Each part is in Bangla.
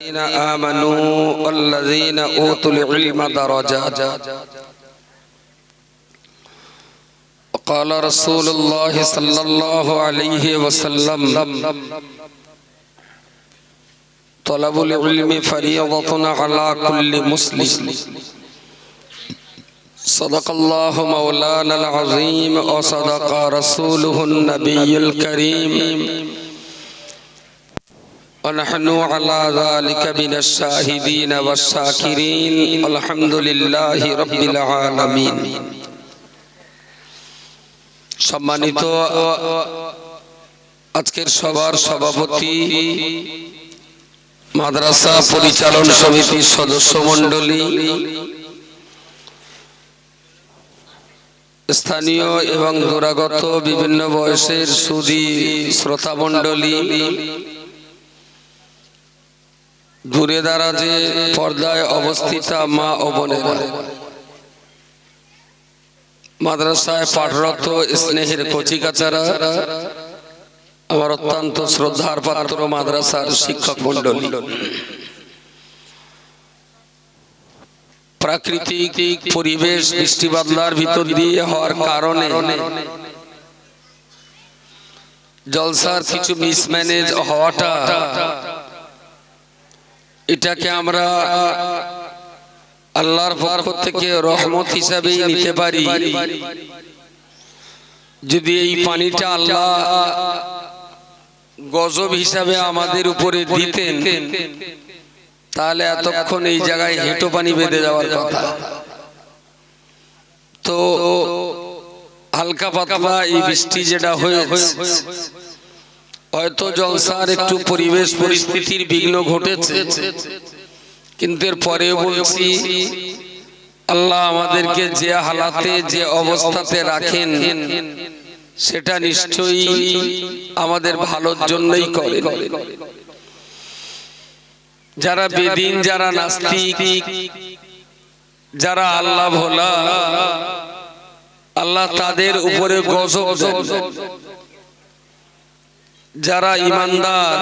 الذين آمنوا والذين أوتوا العلم درجات. وقال رسول الله صلى الله عليه وسلم: طلب العلم فريضة على كل مسلم. صدق الله مولانا العظيم وصدق رسوله النبي الكريم ونحن على ذلك من الشاهدين والشاكرين الحمد لله رب العالمين. সম্মানিত আজকের সবার সভাপতি, মাদ্রাসা পরিচালন সমিতির সদস্য মণ্ডলী, স্থানীয় এবং দূরাগত বিভিন্ন বয়সের সুধী শ্রোতা মণ্ডলী, দূরে দারাজে পর্দায় অবস্থিত মা ও বোনেরা, মাদ্রাসায় পাঠরত স্নেহের কচিকাচারা, আমার অত্যন্ত শ্রদ্ধার পাত্র মাদ্রাসার শিক্ষক মণ্ডলী, প্রাকৃতিক পরিবেশ বৃষ্টি বাদলার ভিতর দিয়ে হওয়ার কারণে জলসার কিছু মিসম্যানেজ হওয়াটা, এটাকে আমরা আল্লাহর পক্ষ থেকে রহমত হিসাবে নিতে পারি। যদি এই পানিটা আল্লাহ গজব হিসাবে আমাদের উপরে দিতেন, তাহলে এতক্ষণ এই জায়গায় হেঁটো পানি বেঁধে যাওয়ার কথা। তো হালকা পাতলা এই বৃষ্টি যেটা হয়েছে, হয়তো জলসার একটু পরিবেশ পরিস্থিতির বিঘ্ন ঘটেছে, কিন্তু এর পরেও বলছি, আল্লাহ আমাদেরকে যে হালাতে যে অবস্থাতে রাখেন সেটা নিশ্চয়ই আমাদের ভালোর জন্যই করে। যারা বেদিন, যারা নাস্তিক, যারা আল্লাহ ভোলা, আল্লাহ তাদের উপরে গজব দেন। যারা ঈমানদার,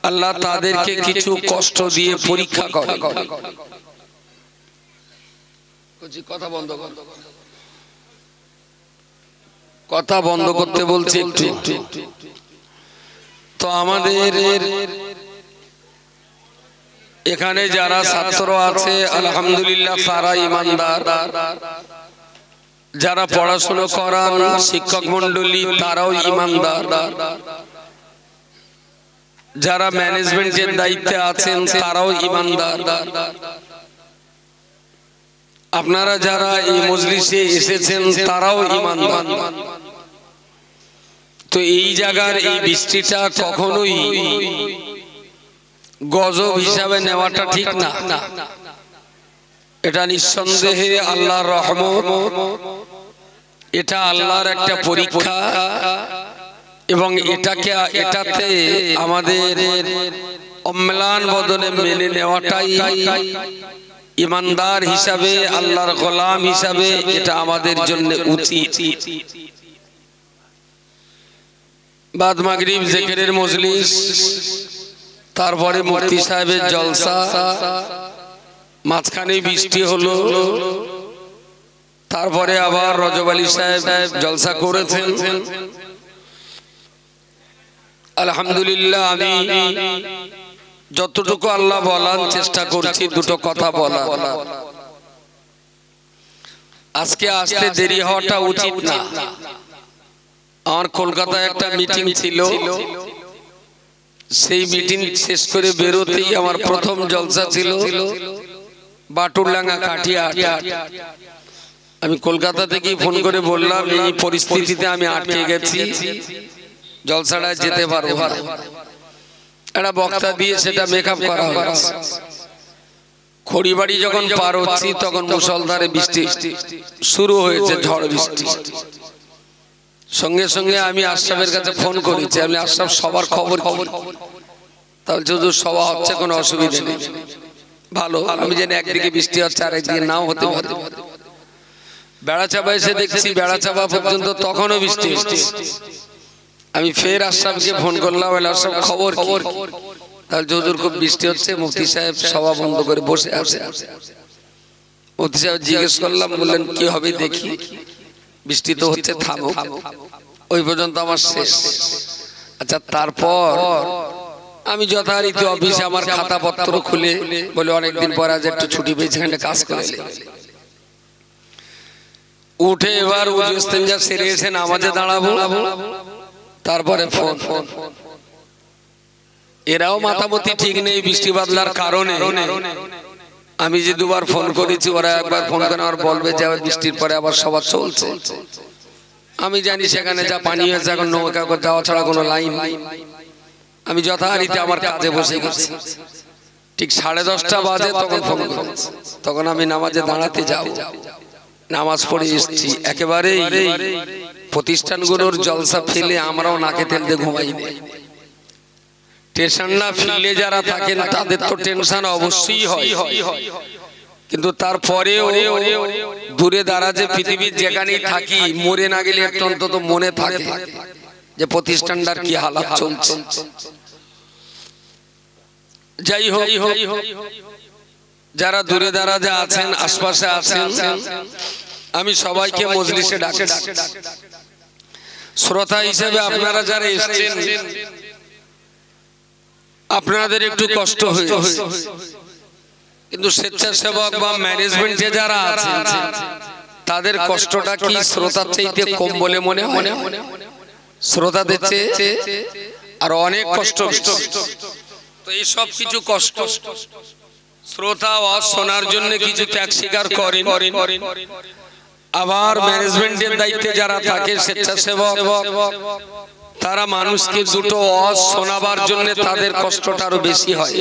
আল্লাহ তাদেরকে কিছু কষ্ট দিয়ে পরীক্ষা করে। কথা বন্ধ কর, কথা বন্ধ করতে বলছি একটু। তো আমাদের এখানে যারা ছাত্র আছে আলহামদুলিল্লাহ তারা ঈমানদার, যারা পড়াশোনা করান শিক্ষক মণ্ডলী তারাও ঈমানদার, যারা ম্যানেজমেন্টের দায়িত্বে আছেন তারাও ঈমানদার, আপনারা যারা এই মজলিসে এসেছেন তারাও ঈমানদার। তো এই জায়গার এই বৃষ্টিটা কখনোই গজব হিসাবে নেওয়াটা ঠিক না। এটা নিঃসন্দেহে আল্লাহর রহমত, এটা আল্লাহর একটা পরীক্ষা, এবং এটাতে আমাদের অম্লান বদনে মেনে নেওয়াটাই ঈমানদার হিসাবে, আল্লাহর গোলাম হিসাবে এটা আমাদের জন্য উচিত। বাদ মাগরিব জিকিরের মজলিস, তারপরে মুফতি সাহেবের জলসা, মাঝখানে বৃষ্টি হলো, তারপরে আবার রজব আলী সাহেব জলসা করেছেন। আলহামদুলিল্লাহ, আমি যতটুকু আল্লাহ বলার চেষ্টা করছি দুটো কথা বলা। আজকে আসতে দেরি হওয়াটা উচিত না। আমার কলকাতায় একটা মিটিং ছিল, সেই মিটিং শেষ করে বেরোতেই আমার প্রথম জলসা ছিল বাটুরডাঙ্গা কাঠিয়া। আমি কলকাতা থেকে ফোন করে বললাম, এই পরিস্থিতিতে আমি আটকে গেছি, জলসাটা যেতে পারবো না। একটা বক্তা দিয়ে সেটা মেকআপ করা হয়েছে। খড়িবাড়ি যখন পার হচ্ছি তখন মুষলধারে বৃষ্টি শুরু হয়েছে, ঝড় বৃষ্টি। সঙ্গে সঙ্গে আমি আশরাফের কাছে ফোন করেছি, আমি আশরাফ সবার খবর, তাহলে যদি সভা হচ্ছে কোনো অসুবিধা নেই, ভালো। আমি জানি একদিকে বৃষ্টি হচ্ছে আর একদিকে নাও হতে পারে। বেড়াচাপা এসে দেখছি বেড়াচাপা পর্যন্ত তখনও বৃষ্টি হচ্ছে। আমি ফের আশরাফকে ফোন করলাম, আশরাফ খবর কি? তাহলে হুজুর খুব বৃষ্টি হচ্ছে, মুফতি সাহেব সভা বন্ধ করে বসে আছে। মুফতি সাহেব জিজ্ঞেস করলাম, বললেন কি হবে দেখি, বৃষ্টি তো হচ্ছে, থামো। ওই পর্যন্ত আমার শেষ। আচ্ছা, তারপর আমি যথারীতি অফিসে আমার খাতাপত্র খুলে বলে অনেকদিন পর আজ একটু ছুটি পেয়েছি, এখানে কাজ করে উঠে এবার ইস্তেঞ্জা সেরে এসে নামাজে দাঁড়াবো। তারপরে ফোন, এরাও মাথামতি ঠিক নেই বৃষ্টি বাদলার কারণে। আমি যে দুবার ফোন করেছি, ওরা একবার ফোন করে আর বলবে যে বৃষ্টির পরে আবার সবার চলছে। আমি জানি সেখানে যা পানি হয়েছে, এখন নৌকা যাওয়া ছাড়া কোনো লাইন নাই। আমি যথারীতি আমার কাজে বসে গেছি। ঠিক 10:30 বাজে তখন ফোন করেছি। তখন আমি নামাজে দাঁড়াতে যাব, নামাজ পড়ে এসেছি। একেবারেই প্রতিষ্ঠানগুলোর জলসা ফেলে আমরাও নাকে তেল দিয়ে ঘুমাই নি। টেনশন না ফিলে যারা থাকেন তাদের তো টেনশন অবশ্যই হয়, কিন্তু তারপরেও দূরে দাঁড়াজে পৃথিবীর যেখানেই থাকি, মরে না গেলে একটু অন্তত মনে থাকে যে প্রতিষ্ঠানটার কি হালাত চলছে। যাই হোক, যারা দূরে দাঁড়াজে আছেন, আশপাশে আছেন, আমি সবাইকে মজলিসে ডাকি। শ্রোতা হিসেবে আপনারা যারা এসেছেন, আপনাদের একটু কষ্ট হয়েছে, কিন্তু স্বেচ্ছাসেবক বা ম্যানেজমেন্টে যারা আছেন তাদের কষ্টটা কি শ্রোতার চাইতে কম বলে মনে হয়? শ্রোতাদের চেয়ে আর অনেক কষ্ট। তো এই সব কিছু কষ্ট শ্রোতা ওয়াজ শোনার জন্য কিছু ত্যাগ স্বীকার করেন। আবার ম্যানেজমেন্টের দায়িত্বে যারা থাকে, স্বেচ্ছাসেবক, তারা মানুষকে দুটো ওয়াজ শোনাবার জন্য তাদের কষ্টটা আরো বেশি হয়।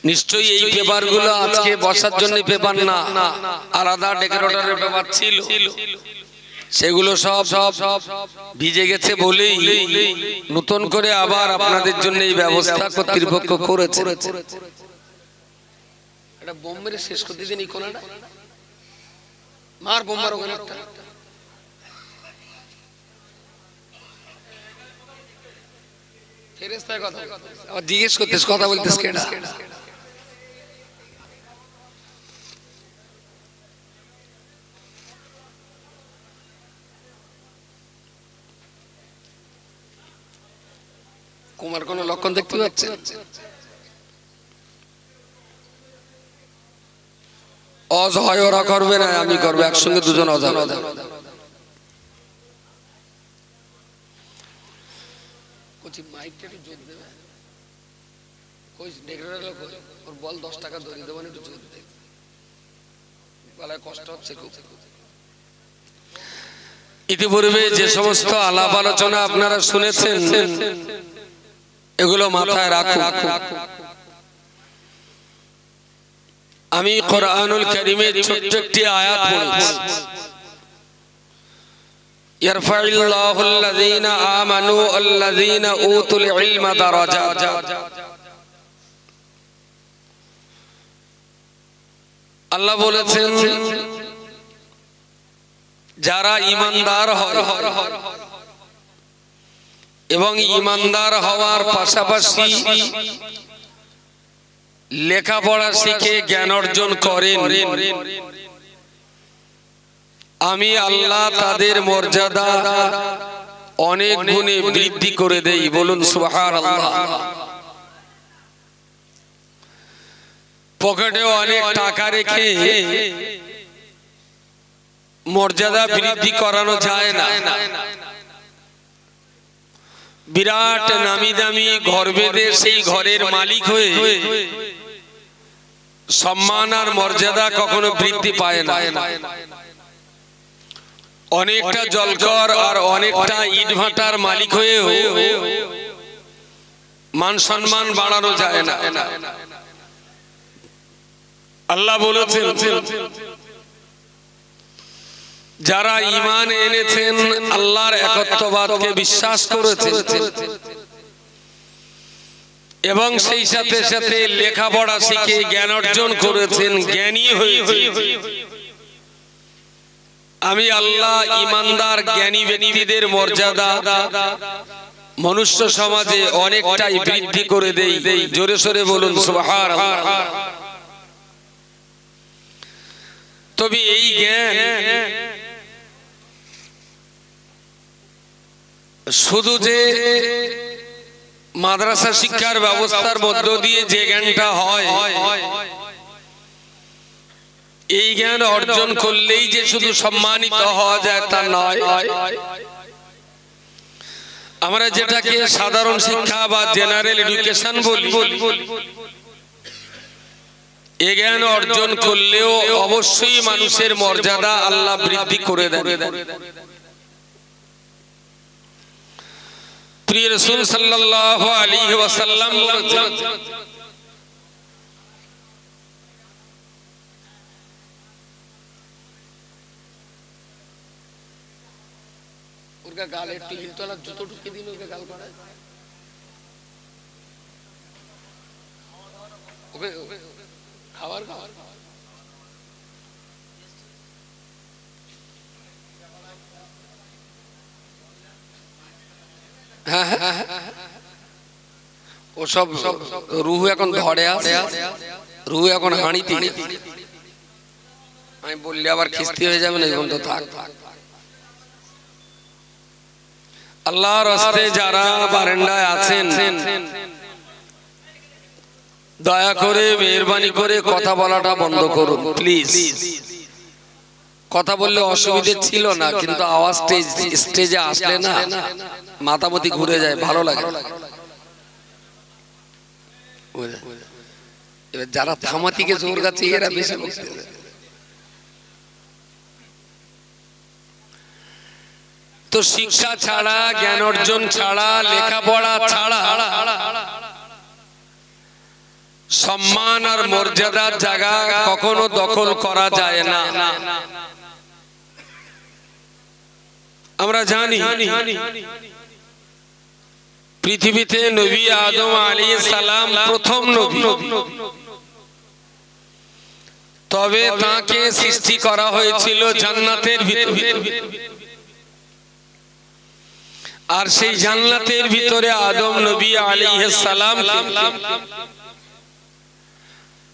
নিশ্চয়ই এই পেপারগুলো আজকে বসার জন্য পেপার না, আলাদা ডেকোরেটরের পেপার ছিল, সেগুলো সব ভিজে গেছে বলেই নতুন করে আবার আপনাদের জন্য এই ব্যবস্থা কর্তৃপক্ষ করেছে। এটা বোম্বের শেষ করতে দিন, এই কোনাটা মার বোম্বার ওখানে একটা ফেরেশতার কথা আবার জিজ্ঞেস করতেছ, কথা বলতেছ কেডা? কুমার কোন লক্ষণ দেখতে পাচ্ছেন? অজ হয় ওরা করবে না, আমি করবো, একসঙ্গে দুজন অজ হবে। বল 10 টাকা ধরিয়ে দেবেন, একটু জোর দেবে, গলায় কষ্ট হচ্ছে খুব। ইতিপূর্বে যে সমস্ত আলাপ আলোচনা আপনারা শুনেছেন, এগুলো মাথায় রাখুন। আমি কোরআনুল কারীমের ছোট্ট একটি আয়াত পড়েছি, ইয়ারফাইল্লাহুল্লাযীনা আমানু ওয়াল্লাযীনা উতুল ইলমা দারাজাত। আল্লাহ বলেছেন, যারা ঈমানদার হয় এবং ঈমানদার হওয়ার পাশাপাশি লেখাপড়া শিখে জ্ঞান অর্জন করেন, আমি আল্লাহ তাদের মর্যাদা অনেক গুণে বৃদ্ধি করে দেই। বলুন সুবহানাল্লাহ। পকেটে অনেক টাকা রেখে মর্যাদা বৃদ্ধি করানো যায় না। বিরাট নামি দামি ঘর বেঁধে সেই ঘরের মালিক হয়ে সম্মান আর মর্যাদা কখনো বৃদ্ধি পায় না। অনেকটা জলকর আর অনেকটা ইটভাটার মালিক হয়েও মান সম্মান বাড়ানো যায় না। আল্লাহ বলেছেন, যারা ঈমান এনেছেন, আল্লাহর একত্ববাদকে বিশ্বাস করেছেন এবং সেই সাথে সাথে লেখাপড়া শিখে জ্ঞান অর্জন করেছেন, জ্ঞানী হয়েছে, আমি আল্লাহ ঈমানদার জ্ঞানী ব্যক্তিদের মর্যাদা মনুষ্য সমাজে অনেকটাই বৃদ্ধি করে দেই। জোরে সোরে বলুন সুবহানাল্লাহ। তবে এই জ্ঞান শুধু যে মাদ্রাসা শিক্ষার ব্যবস্থার মধ্য দিয়ে যে জ্ঞানটা হয়, এই জ্ঞান অর্জন করলেই যে শুধু সম্মানিত হওয়া যায় তা নয়। আমরা যেটাকে সাধারণ শিক্ষা বা জেনারেল এডুকেশন বলি, এই জ্ঞান অর্জন করলেও অবশ্যই মানুষের মর্যাদা আল্লাহ বৃদ্ধি করে দেন। প্রিয় রাসূল সাল্লাল্লাহু আলাইহি ওয়াসাল্লাম বলেছেন, ওরকা গালে একটু হিলতলা জুতো ঢুকিয়ে দিন, ওকে গাল করায় ওকে খাবার খাবার ওসব রুহ এখন ধরে আছে, রুহ এখন হাঁড়িতে। আমি বললে আবার খিস্তি হয়ে যাবে না, এখন তো থাক। আল্লাহর রাস্তে যারা বারান্দায় আছেন, দয়া করে মেহেরবানি করে কথা বলাটা বন্ধ করুন প্লিজ। কথা বললে অসুবিধে ছিল না, কিন্তু আওয়াজ স্টেজে আসলে না মাথামতি ঘুরে যায়, ভালো লাগে। এবার যারা থামাতিকে জোর গাছে এরা বেশি বলতে। তো শিক্ষা ছাড়া, জ্ঞান অর্জন ছাড়া, লেখাপড়া ছাড়া সম্মান আর মর্যাদার জায়গা কখনো দখল করা যায় না। আমরা জানি পৃথিবীতে নবী আদম আলাইহিস সালাম প্রথম নবী, তবে তাকে সৃষ্টি করা হয়েছিল জান্নাতের ভিতরে। আর সেই জান্নাতের ভিতরে আদম নবী আলাইহিস সালামকে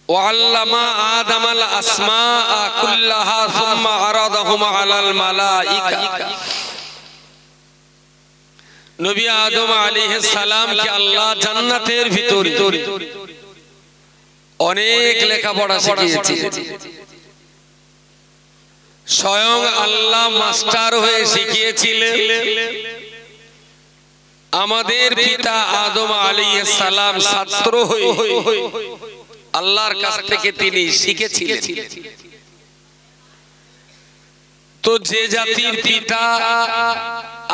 ওয়াল্লামা আদামাল আসমাআ কুল্লাহা সুম্মা আরাদাহুম আলাল মালাইকা। নবী আদম আলাইহিস সালামকে আল্লাহ জান্নাতের ভিতরে অনেক লেখাপড়া শিখিয়েছেন। স্বয়ং আল্লাহ মাস্টার হয়ে শিখিয়েছিলেন। আমাদের পিতা আদম আলাইহিস সালাম ছাত্র হয়ে আল্লাহর কাছ থেকে তিনি শিখেছিলেন। তো যে জাতির পিতা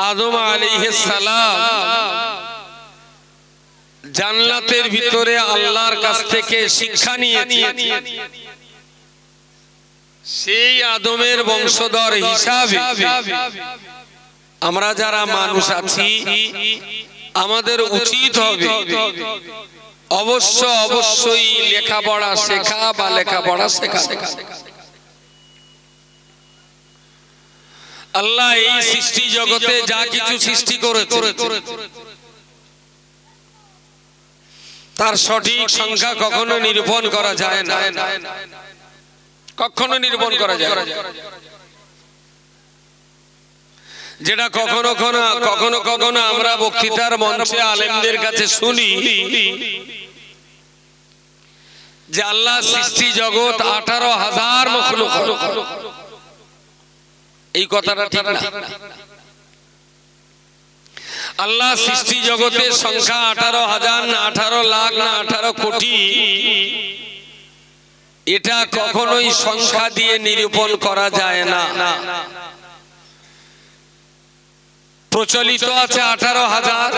আদম আলাইহিস সালাম জান্নাতের ভিতরে আল্লাহর কাছ থেকে শিক্ষা নিয়েছেন, সেই আদমের বংশধর হিসাবে আমরা যারা মানুষ আছি, আমাদের উচিত হবে অবশ্যই লেখাপড়া শেখা বা লেখাপড়া শেখা। আল্লাহ এই সৃষ্টি জগতে যা কিছু সৃষ্টি করেছে তার সঠিক সংখ্যা কখনো নিরূপণ করা যায় না, কখনো নিরূপণ করা যায় না। যেটা কখনো কখনো আমরা বক্তৃতার মঞ্চে আলেমদের কাছে শুনি যে আল্লাহ সৃষ্টি জগৎ 18,000 মখলুক। এই কথাটা ঠিক না। আল্লাহ সৃষ্টি জগতের সংখ্যা 18,000 না 18 লাখ না 18 কোটি, এটা কখনোই সংখ্যা দিয়ে নিরূপণ করা যায় না। প্রচলিত আছে 18,000,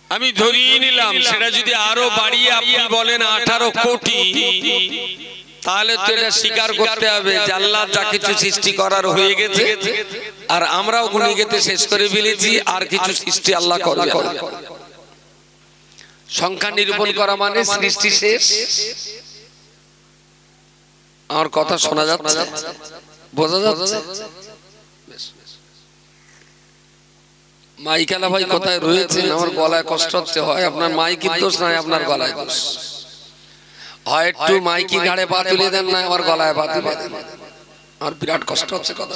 আমি ধরিয়ে নিলাম সেটা যদি আরো বাড়িয়ে আপনি বলেন 18 কোটি, তাহলে তো এটা স্বীকার করতে হবে যে আল্লাহ যা কিছু সৃষ্টি করার হয়ে গেছে, আর আমরাও গুনে গেতে শেষ করে ফেলেছি, আর কিছু সৃষ্টি আল্লাহ করবে। সংখ্যা নিরূপণ করা মানে সৃষ্টি শেষ। আমার কথা শোনা যাচ্ছে, বোঝা যাচ্ছে? মাইকালা ভাই কোথায় রয়েছেন? আমার গলায় কষ্ট হচ্ছে, হয় আপনার মাইকের দোষ, নয় আপনার গলায় দোষ। হয় একটু মাইকি ঘাড়ে পা তুলে দেন, না আমার গলায় পা তুলে দেন। আমার বিরাট কষ্ট হচ্ছে কথা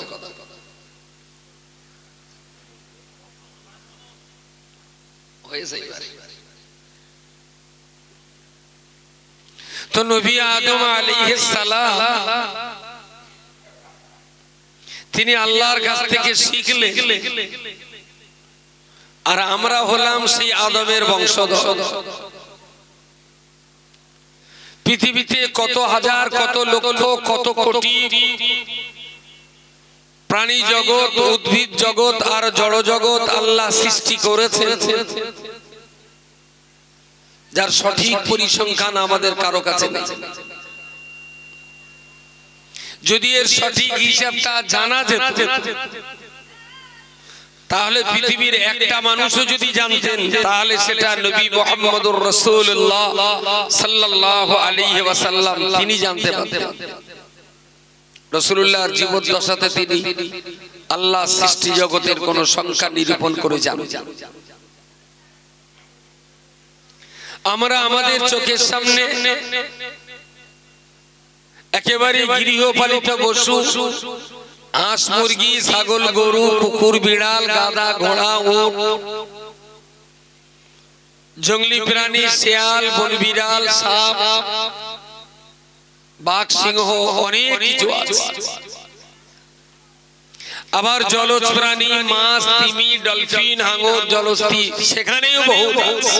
হয়েছে। তো নবী আদম আলাইহিস সালাম তিনি আল্লাহর কাছ থেকে শিখলেন, আর আমরা হলাম সেই আদমের বংশধর। পৃথিবীতে কত হাজার, কত লক্ষ, কত কোটি প্রাণী জগৎ, উদ্ভিদ জগৎ আর জড় জগৎ আল্লাহ সৃষ্টি করেছেন, যার সঠিক পরিসংখ্যান আমাদের কারো কাছে নেই। যদি এর সঠিক হিসাবটা জানা যেত, তাহলে পৃথিবীর একটা মানুষও যদি জানতেন, তাহলে সেটা নবী মুহাম্মদুর রাসূলুল্লাহ সাল্লাল্লাহু আলাইহি ওয়াসাল্লাম তিনি জানতে পারতেন। রাসূলুল্লাহর জীবদ্দশাতে তিনি আল্লাহ সৃষ্টি জগতের কোন সংখ্যা নিরূপণ করে জানেন। আমরা আমাদের চোখের সামনে একেবারে গৃহপালিত পশু, হাঁস, মুরগি, ছাগল, গরু, কুকুর, বিড়াল, গাধা, ঘোড়া, উট, জঙ্গলি প্রাণী, শেয়াল, বন বিড়াল, সাপ, বাঘ, সিংহ, অনেক কিছু আছে। আবার জলজ প্রাণী, মাছ, তিমি, ডলফিন, হাঙর, জলহস্তী, সেখানেও বহু আছে।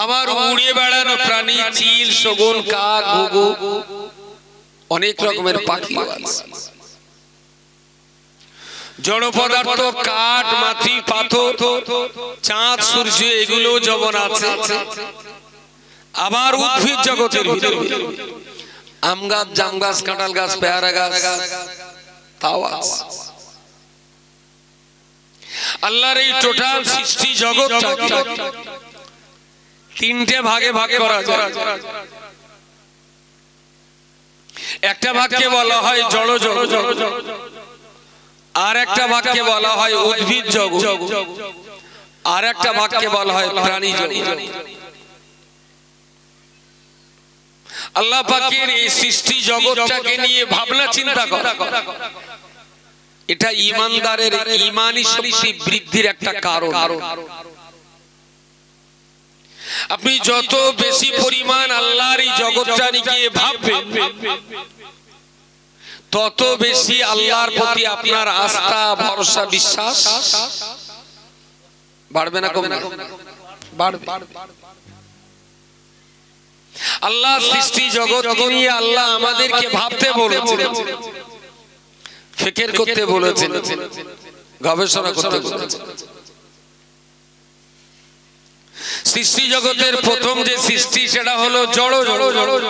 আবার উড়ে বেড়ানো প্রাণী, চিল, শগুন, কাক, ঘুঘু, অনেক রকমের পাখি আছে। জড় পদার্থ, কাঠ, মাটি, পাথর, চাঁদ, সূর্য, এগুলো যেমন আছে। আবার উদ্ভিদ জগতের ভিতরে আম গাছ, জাম গাছ, কাঁঠাল গাছ, পেয়ারা গাছ, তাও আছে। আল্লাহর এই টোটাল সৃষ্টি জগৎটাকে তিনটে ভাগে ভাগ করা যায়। একটা ভাগকে বলা হয় জড় জগৎ, আর একটা ভাগকে বলা হয় উদ্ভিদ জগৎ, আর একটা ভাগকে বলা হয় প্রাণী জগৎ। আল্লাহ পাকের এই সৃষ্টি জগৎটাকে নিয়ে ভাবনা চিন্তা করা, এটা ঈমানদারের ঈমানি শক্তি বৃদ্ধির একটা কারণ। আপনি যত বেশি পরিমাণ আল্লাহর এই জগৎটা নিয়ে ভাববেন, তত বেশি আল্লাহর প্রতি আপনার আস্থা, ভরসা, বিশ্বাস বাড়বে না কমবে? বাড়বে। আল্লাহ সৃষ্টি জগৎ নিয়ে আল্লাহ আমাদেরকে ভাবতে বলেছেন, ফিকির করতে বলেছেন, গবেষণা করতে বলেছেন। সৃষ্টি জগতের প্রথম যে সৃষ্টি সেটা হলো জড় জগৎ।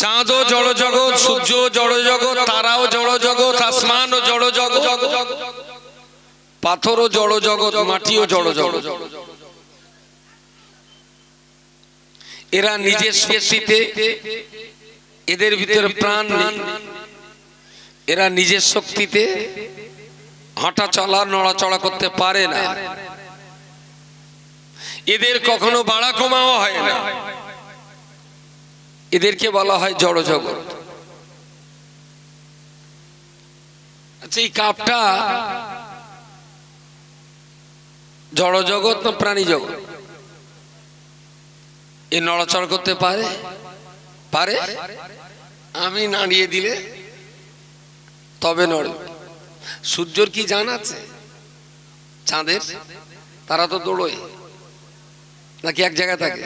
চাঁদও জড় জগৎ, সূর্য জড় জগৎ, তারাও জড় জগৎ, আসমানও জড় জগৎ, পাথরও জড় জগৎ, মাটিও জড় জগৎ। এরা নিজের শক্তিতে, এদের ভিতরে প্রাণ নেই, এরা নিজের শক্তিতে হাঁটা চলা, নড়াচড়া করতে পারে না, এদের কখনো বাড়া কমাও হয় না, এদেরকে বলা হয় জড় জগৎ। আচ্ছা, এই কাপটা জড় জগৎ না প্রাণী জগৎ? এ নড়াচড়া করতে পারে? পারে? আমি নাড়িয়ে দিলে তবে নড়ে। সূর্যর কি জান আছে? চাঁদের? তারা তো দৌড়োয় নাকি এক জায়গায় থাকে?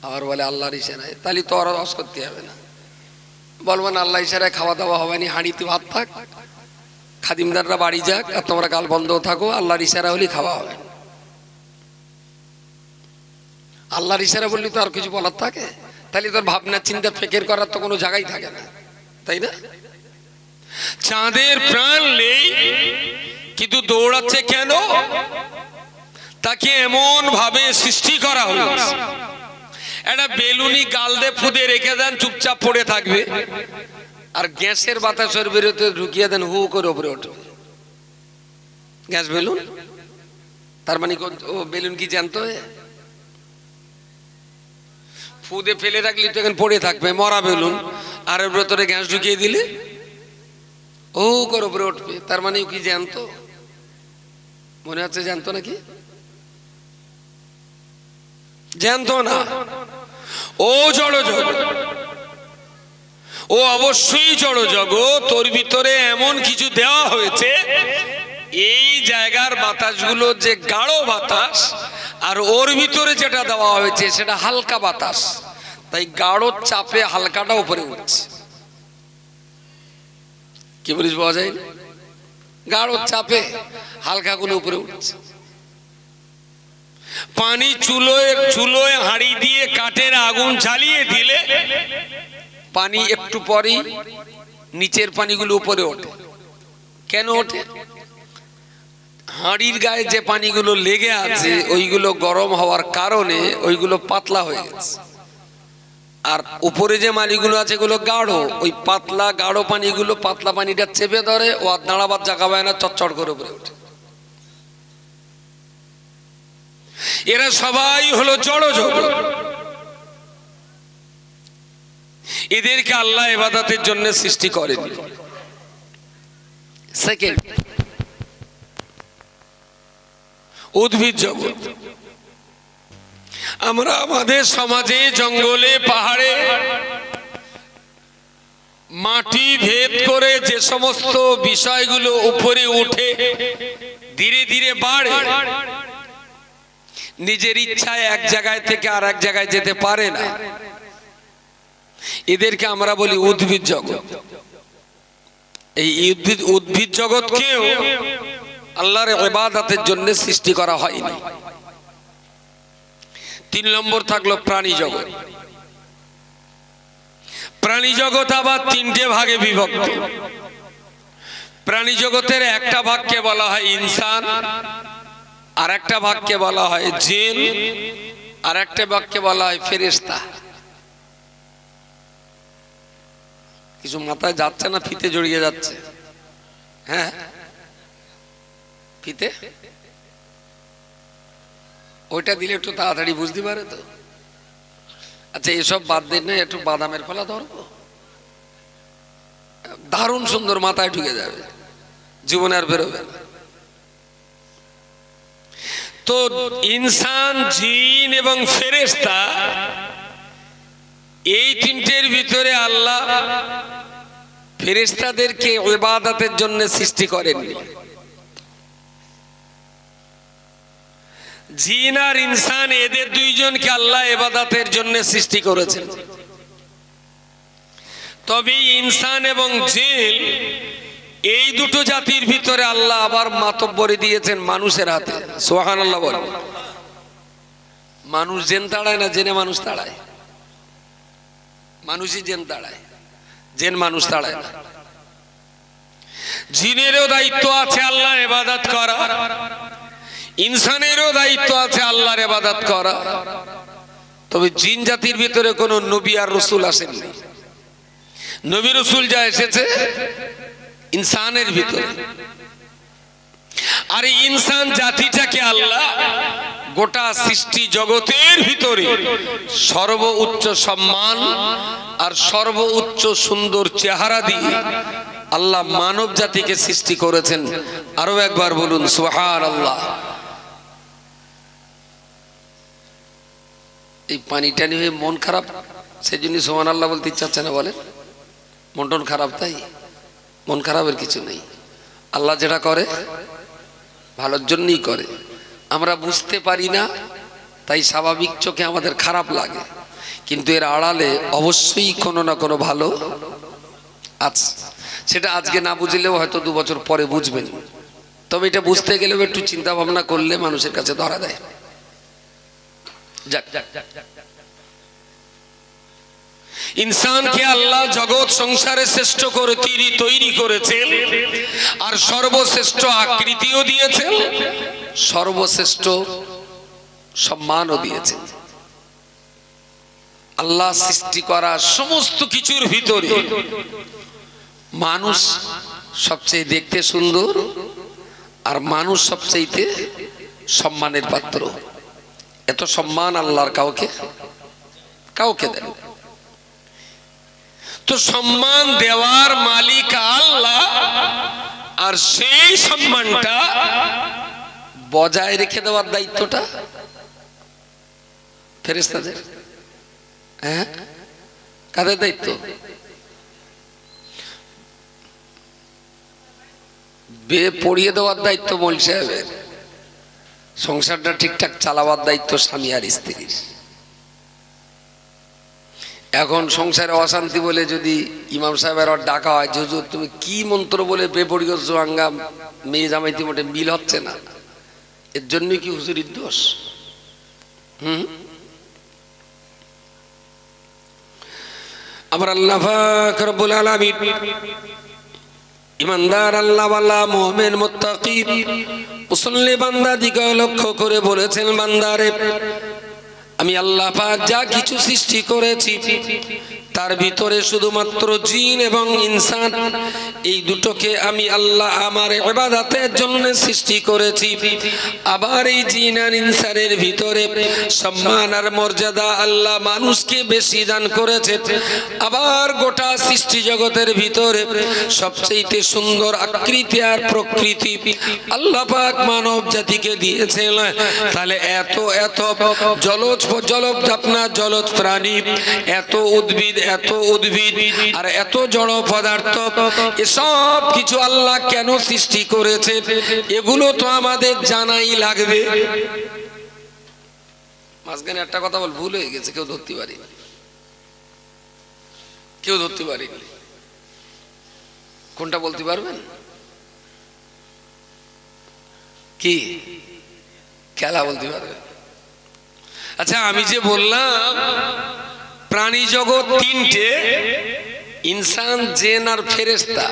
আবার বলে আল্লাহর ইশারায়। তাহলে তো আর রস করতে হবে না, বলবেন আল্লাহ ইশারায় খাওয়া দাওয়া হবে না, হাঁড়িতে ভাত থাক, খাদিমদাররা বাড়ি যাক, আর তোমরা গাল বন্ধ থাকো, আল্লাহর ইশারা হলে খাওয়া হবে। আল্লাহর ইশারা বললি তো আর কিছু বলার থাকে? তাহলে তোর ভাবনা চিন্তা ফিকির করার তো কোনো জায়গায় থাকে না, তাই না? চাঁদের প্রাণ নেই, কিন্তু দৌড়াচ্ছে কেন? তাকে এমন ভাবে সৃষ্টি করা হলো, একটা বেলুনি গাল দিয়ে ফুদে রেখে দেন, চুপচাপ পড়ে থাকবে, আর গ্যাসের বাতাসের বেরোতে ঢুকিয়ে দেন, হু করে উপরে ওঠে গ্যাস বেলুন। তার মানে ও বেলুন কি জানতো? ফুদে ফেলে রাখলি তো এখন পড়ে থাকবে, মরা বেলুন। আর এর ভেতরে গ্যাস ঢুকিয়ে দিলে ও করে উপরে উঠবে। তার মানে কি জানতো? মনে হচ্ছে জানতো নাকি? জানতো না। ও জড় জগৎ, ও অবশ্যই জড় জগৎ। তোর ভিতরে এমন কিছু দেওয়া হয়েছে, এই জায়গার বাতাসগুলো যে গাঢ় বাতাস, আর ওর ভিতরে যেটা দেওয়া হয়েছে সেটা হালকা বাতাস। তাই গাঢ় চাপে হালকাটা উপরে উঠছে। কি বলিস পাওয়া যায়? গাঢ় চাপে হালকা গুলো উপরে উঠছে। পানি চুলোয় হাঁড়ি দিয়ে কাঠের আগুন জ্বালিয়ে দিলে পানি একটু পরেই নিচের পানিগুলো উপরে ওঠে। কেন ওঠে? হাঁড়ির গায়ে যে পানিগুলো লেগে আছে ওইগুলো গরম হওয়ার কারণে ওইগুলো পাতলা হয়ে গেছে, আর উপরে যে পানিগুলো আছে এগুলো গাঢ়। ওই পাতলা গাঢ় পানিগুলো পাতলা পানিটা চেপে ধরে, ও আর দাঁড়াবার জায়গা পায় না, চটচট করে উপরে ওঠে। এরা সবাই হলো জড় জগৎ। এদেরকে আল্লাহ ইবাদতের জন্য সৃষ্টি করেনি। সেকেন্ড, উদ্ভিদ জগৎ। আমরা আমাদের সমাজে জঙ্গলে পাহাড়ে মাটি ভেদ করে যে সমস্ত বিষয়গুলো উপরে উঠে ধীরে ধীরে বাড়ে, নিজের ইচ্ছায় এক জায়গায় থেকে আর এক জায়গায় যেতে পারে না, এদেরকে আমরা বলি উদ্ভিদ জগৎ। এই উদ্ভিদ জগৎকেও আল্লাহর ইবাদতের জন্য সৃষ্টি করা হয়নি। 3 নম্বর থাকলো প্রাণী জগৎ। প্রাণী জগৎ আবার 3টে ভাগে বিভক্ত। প্রাণী জগতের একটা ভাগকে বলা হয় ইনসান, আর একটা ভাগকে বলা হয় জিন, আর একটা ভাগকে বলা হয় ফেরেশতা। কিছু মাথায় যাচ্ছে না? ফিতে জড়িয়ে যাচ্ছে। হ্যাঁ, ফিতে ওইটা দিলে একটু তাড়াতাড়ি বুঝতে পারে তো। আচ্ছা, এসব বাদ দিন না, একটু বাদামের ফলা ধরবো, দারুণ সুন্দর মাথায় ঢুকে যাবে, জীবনে আর বেরোবে না। তো ইনসান, জিন এবং ফেরেশতা, এই 3টের ভিতরে আল্লাহ ফেরেশতাদেরকে ইবাদতের জন্য সৃষ্টি করেননি। জিন আর ইনসান এদের দুইজনকে আল্লাহ ইবাদতের জন্য সৃষ্টি করেছেন। তবে ইনসান এবং জিন এই দুটো জাতির ভিতরে আল্লাহ আবার মাতব্বরি দিয়েছেন মানুষের হাতে। সুবহানাল্লাহ বলেন। মানুষ জেন তাড়ায় না, জেনে মানুষ তাড়ায়। মানুষই জেন তাড়ায়, জেন মানুষ তাড়ায় না। জিনেরও দায়িত্ব আছে আল্লাহর ইবাদত করা, ইনসানেরও দায়িত্ব আছে আল্লাহর ইবাদত করা। তবে জিন জাতির ভিতরে কোনো নবী আর রাসূল আসেননি। নবী রাসূল যা এসেছে ইনসানের ভিতরে। আর ইনসান জাতিটাকে আল্লাহ গোটা সৃষ্টি জগতের ভিতরে সর্বোচ্চ সম্মান আর সর্বোচ্চ সুন্দর চেহারা দিয়ে আল্লাহ মানব জাতিকে সৃষ্টি করেছেন। আরো একবার বলুন সুবহানাল্লাহ। এই পানিটা নিয়ে মন খারাপ, সেই জন্য সুবহানাল্লাহ বলতে ইচ্ছা হচ্ছে না। বলেন, মন টন খারাপ? তাই মন খারাপের কিছু নেই। আল্লাহ যেটা করে ভালোর জন্যই করে। আমরা বুঝতে পারি না, তাই স্বাভাবিক চোখে আমাদের খারাপ লাগে, কিন্তু এর আড়ালে অবশ্যই কোনো না কোনো ভালো আছে। সেটা আজকে না বুঝলেও হয়তো 2 বছর পরে বুঝবেন। তবে এটা বুঝতে গেলেও একটু চিন্তা ভাবনা করলে মানুষের কাছে ধরা দেয়। যাক, ইনসানকে আল্লাহ জগৎ সংসারে শ্রেষ্ঠ করে তৈরি করেছেন, আর সর্বশ্রেষ্ঠ আকৃতিও দিয়েছেন, সর্বশ্রেষ্ঠ সম্মানও দিয়েছেন। আল্লাহ সৃষ্টি করা সমস্ত কিছুর ভিতরে মানুষ সবচেয়ে দেখতে সুন্দর আর মানুষ সবচেয়ে সম্মানের পাত্র। এত সম্মান আল্লাহর কাউকে কাউকে দেন। তো সম্মান দেওয়ার মালিক আল্লাহ, আর সেই সম্মানটা বজায় রেখে দেওয়ার দায়িত্বটা ফেরেশতাদের। হ্যাঁ, কাদের দায়িত্ব? পড়িয়ে দেওয়ার দায়িত্ব মৌলভী সাহেবের, সংসারটা ঠিকঠাক চালাবার দায়িত্ব স্বামী আর স্ত্রীর। এখন সংসারে অশান্তি বলে যদি ইমাম সাহেবের ডাকা হয়, হুজুর তুমি কি মন্ত্র বলে বেপরিয়স আঙ্গা মেয়ে জামাইতে মোটে মিল হচ্ছে না, এর জন্য কি হুজুরির দোষ? আমার আল্লাহ পাক রব্বুল আলামিন ইমানদার আল্লাহওয়ালা মুমিন মুত্তাকি মুসল্লি বান্দা দিকে লক্ষ্য করে বলেছেন, বান্দারে আমি আল্লাহ পাক যা কিছু সৃষ্টি করেছি তার ভিতরে শুধুমাত্র জিন এবং ইনসান, এই দুটোকে আমি আল্লাহ আমার ইবাদতের জন্য সৃষ্টি করেছি। আবার এই জিন আর ইনসানের ভিতরে সম্মান আর মর্যাদা আল্লাহ মানুষকে বেশি দান করেছে। আবার গোটা সৃষ্টি জগতের ভিতরে সবচেয়ে সুন্দর আকৃতি আর প্রকৃতি আল্লাহ পাক মানব জাতিকে দিয়েছেন। তাহলে এত এত জলজ জলজ প্রাণী, এত উদ্ভিদ আর এত জড় পদার্থ, এসব কিছু আল্লাহ কেন সৃষ্টি করেছে এগুলো তো আমাদের জানাই লাগবে। মাঝখানে একটা কথা বল ভুল হয়ে গেছে, কেউ ধরতে পারেনি। কোনটা বলতে পারবেন? কি খেলা বলতে পারবেন? আচ্ছা, আমি যে বললাম প্রাণী জগৎ তিনটে, ইনসান, জিন আর ফেরেশতা,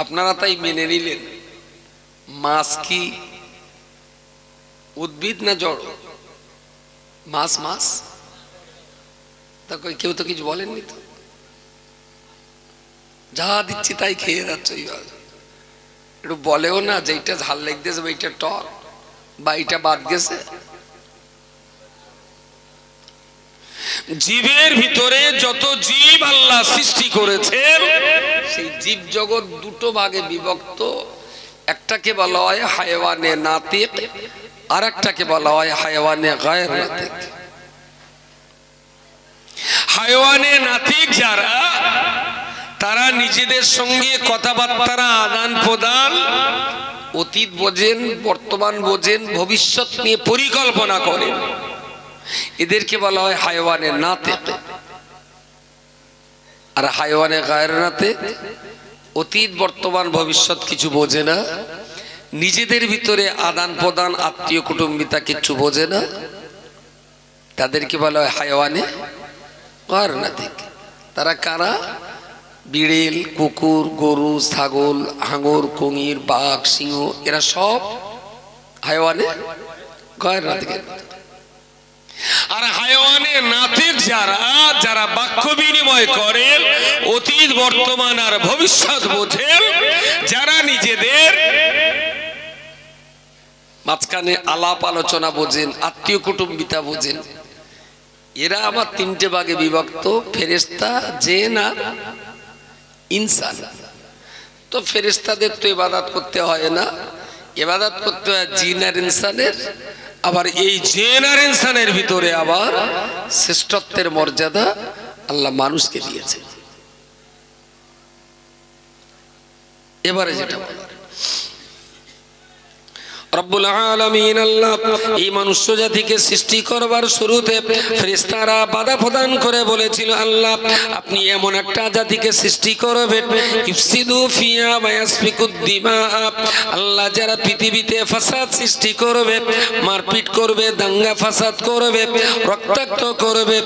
আপনারা তাই মেনে নিলেন। মাছ কি উদ্ভিদ না জড়? মাছ তা কেউ তো কিছু বলেননি তো, যা দিচ্ছি তাই খেয়ে যাচ্ছে। একটু বলেও না যে এইটা ঝাল লেগেছে বা এইটা টক বা এইটা বাদ গেছে। জীবের ভিতরে যত জীব আল্লাহ সৃষ্টি করেছেন সেই জীব জগৎ দুটো ভাগে বিভক্ত। একটাকে বলা হয় হায়ওয়ানে নাতিক, আর একটাকে বলা হয় হায়ওয়ানে গায়র নাতিক। হায়ওয়ানে নাতিক যারা, তারা নিজেদের সঙ্গে কথাবার্তা আদান প্রদান, অতীত বোঝেন, বর্তমান বোঝেন, ভবিষ্যৎ নিয়ে পরিকল্পনা করেন, এদেরকে বলা হয় হায়ওয়ানে নাতিক। আর হায়ওয়ানে গায়র নাতিক অতীত বর্তমান ভবিষ্যৎ কিছু বোঝে না, নিজেদের ভিতরে আদান প্রদান, আত্মীয় কুটুম্বিতা কিছু বোঝে না, তাদেরকে বলা হয় হায়ওয়ানে গায়র নাতিক। তারা কারা? বিড়েল, কুকুর, গরু, ছাগল, হাঙর, কুমির, বাঘ, সিংহ, এরা সব হায়ওয়ানে গায়র নাতিকের। আর হায়ওয়ানে নাতিক যারা বাক্য বিনিময় করেন, অতীত বর্তমান আর ভবিষ্যৎ বোঝেন, যারা নিজেদের মাঝখানে আলাপ আলোচনা বোঝেন, আত্মীয় কুটুম্বিতা বোঝেন, এরা আমার তিনটে ভাগে বিভক্ত, ফেরেশতা, জিন আর ইনসান। তো ফেরেশতাদের তো ইবাদত করতে হয় না, ইবাদত করতে হয় জিন আর ইনসানের। আবার এই জিন আর ইনসানের ভিতরে আবার শ্রেষ্ঠত্বের মর্যাদা আল্লাহ মানুষকে দিয়েছে। এবারে যেটা বলার, রব্বুল আলামিন আল্লাহ এই মনুষ্য জাতিকে সৃষ্টি করবার শুরুতে ফেরেশতারা বাধা প্রদান করে বলেছিল, আল্লাহ আপনি এমন একটা জাতিকে সৃষ্টি করবেন, ইফসিদু ফিয়া ওয়া ইয়াসফিকুদ দিমা, আল্লাহ যারা পৃথিবীতে ফাসাদ সৃষ্টি করবে, মারপিট করবে, দাঙ্গা ফাসাদ করবে, রক্তাক্ত করবে,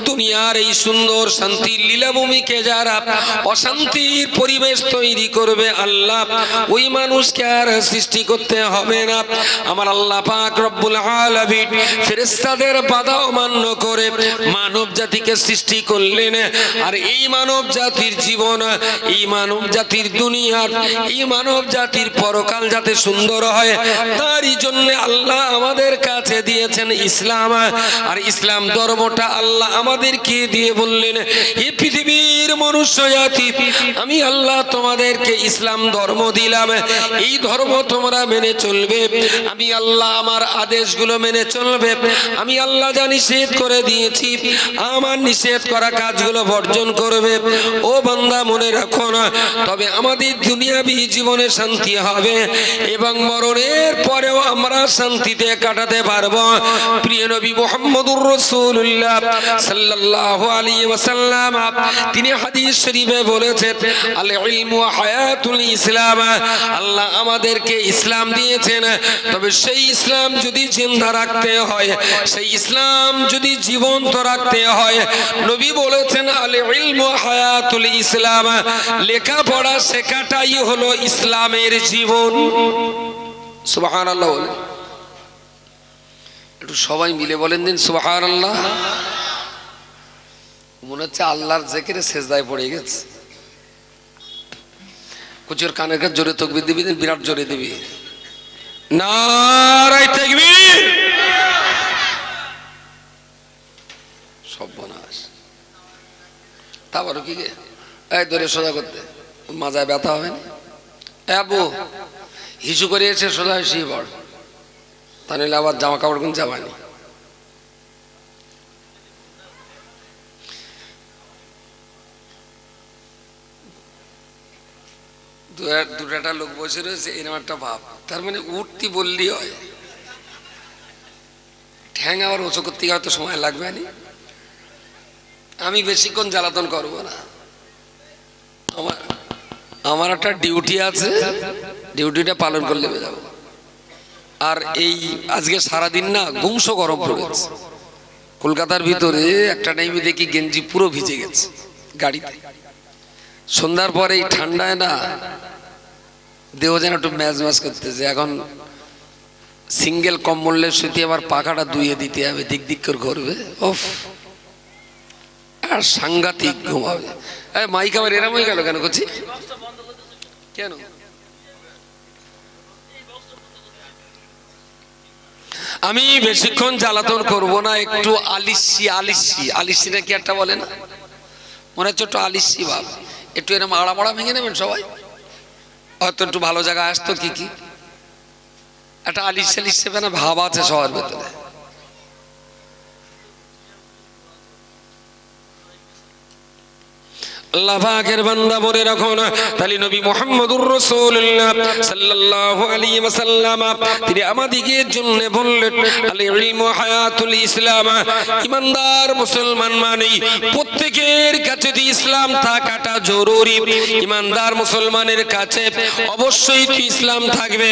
দুনিয়ার এই সুন্দর শান্তির লীলাভূমিকে যারা অশান্তির পরিবেশ তৈরি করবে, আল্লাহ ওই মানুষকে আর সৃষ্টি করতে হবে না। না। আমার আল্লাহ পাক রব্বুল আলামিন ফেরেশতাদের বাধা অমান্য করে মানব জাতিকে সৃষ্টি করলেন। আর এই মানব জাতির জীবন, এই মানব জাতির দুনিয়া, এই মানব জাতির পরকাল যাতে সুন্দর হয় তারই জন্য আল্লাহ আমাদের কাছে দিয়েছেন ইসলাম। আর ইসলাম ধর্মটা আল্লাহ আমাদেরকে দিয়ে বললেন, এই পৃথিবীর মনুষ্য জাতি, আমি আল্লাহ তোমাদেরকে ইসলাম ধর্ম দিলাম, এই ধর্ম তোমরা মেনে চলবে। আমি আল্লাহ আমার আদেশগুলো মেনে চলবে। আমি আল্লাহ যা নিষেধ করে দিয়েছি আমার নিষেধ করা কাজগুলো বর্জন করবে। ও বান্দা মনে রাখো না, তবে আমাদের দুনিয়াবী জীবনে শান্তি হবে এবং মরণের পরেও আমরা শান্তিতে কাটাতে পারবো। প্রিয় নবী মুহাম্মদুর রাসূলুল্লাহ সাল্লাল্লাহু আলাইহি ওয়াসাল্লাম তিনি হাদিস শরীফে বলেছেন, আল ইলমু হায়াতুল ইসলাম। আল্লাহ আমাদেরকে ইসলাম দিয়েছেন, তবে সেই ইসলাম যদি জিন্দা রাখতে হয়, সেই ইসলাম যদি জীবন্ত রাখতে হয়, নবী বলেছেন আল ইলমু হায়াতুল ইসলাম, লেখাপড়া শেখাটাই হলো ইসলামের জীবন। সুবহানাল্লাহ। একটু সবাই মিলে বলেন দিন সুবহানাল্লাহ। মনে হচ্ছে আল্লাহর জিকিরে সেজদায় পড়ে গেছে। কুচুর কানের কাছে জোরে তাকবীর দিবি, বিরাট জোরে দিবি, নারায়ে তাকবীর। সর্বনাশ। তারপর কি গে এই ধরে সোজা করতে, মাজায় ব্যথা হবে না। আবু হিসু করে এসে সোজা হয়ে শুয়ে পড়, তা নিলে আবার জামা কাপড় কোন যাবানি। দুটা লোক বসে রয়েছে, এরকম একটা ভাব, তার মানে উঠতি বললি হয়, ঠ্যাং আবার উঁচু করতে হয়তো সময় লাগবে না। আমি বেশিক্ষণ জ্বালাতন করবো না, আমার একটা ডিউটি আছে, ডিউটিটা পালন করলে যাবো। আর এই আজকে সারাদিন না গুমসো গরম পড়েছে কলকাতার ভিতরে। একটা টাইমে দেখি গেঞ্জি পুরো ভিজে গেছে গাড়িতে। সন্ধ্যার পরে এই ঠান্ডায় না দেহ যেন একটু ম্যাজ ম্যাজ করতেছে। এখন সিঙ্গেল কম্বলে শুতে আবার পাখাটা ধুয়ে দিতে হবে, দিক দিক করে ঘুরবে, ওফ, আর সাংঘাতিক ঘুমাবে। মাইক আবার এরম হয়ে গেল কেন করছি কেন? আমি বেশিক্ষণ জ্বালাতন করবো না, একটু আলিসি আলিসি আলিসি নাকি একটা বলে না, মনে হচ্ছে একটু আলিসি ভাব, একটু এরকম আড়ামাড়া ভেঙে নেবেন সবাই, হয়তো একটু ভালো জায়গায় আসতো। কি কি একটা আলিসি আলিসি না ভাব আছে সবার ভেতরে। আল্লাহ পাকের বান্দা বলে রাখো না, তাহলে নবী মুহাম্মদুর রাসূলুল্লাহ সাল্লাল্লাহু আলাইহি ওয়াসাল্লাম তিনি আমাদেরকে জন্য বললেন আল ইলমু হায়াতুল ইসলাম। ইমানদার মুসলমান মানে প্রত্যেকের কাছে ইসলাম থাকাটা জরুরি। ইমানদার মুসলমানের কাছে অবশ্যই ইসলাম থাকবে,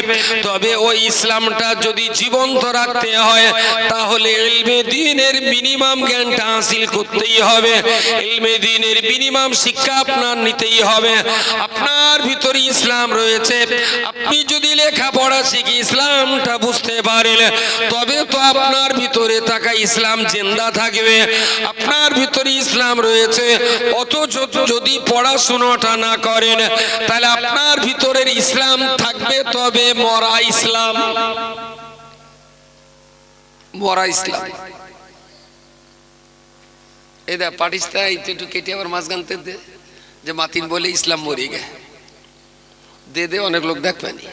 তবে ওই ইসলামটা যদি জীবন্ত রাখতে হয় তাহলে ইলমে দ্বীনের মিনিমাম জ্ঞানটা হাসিল করতেই হবে। ইলমে দ্বীনের মিনিমাম শিক্ষা আপনার নিতেই হবে। আপনার ভিতরে ইসলাম রয়েছে, আপনি যদি লেখাপড়া শিখে ইসলামটা বুঝতে পারেন তবে তো আপনার ভিতরে থাকা ইসলাম জিন্দা থাকবে। আপনার ভিতরে ইসলাম রয়েছে, অথচ যদি পড়াশোনাটা না করেন তাহলে আপনার ভিতরের ইসলাম থাকবে তবে মরা ইসলাম, মরা ইসলাম। এই দেখ পাটিস্তা একটু কেটে আবার মাছ গানতে দে, যে মাতিন বলে ইসলাম মরে গে দে দে, অনেক লোক দেখবেনি।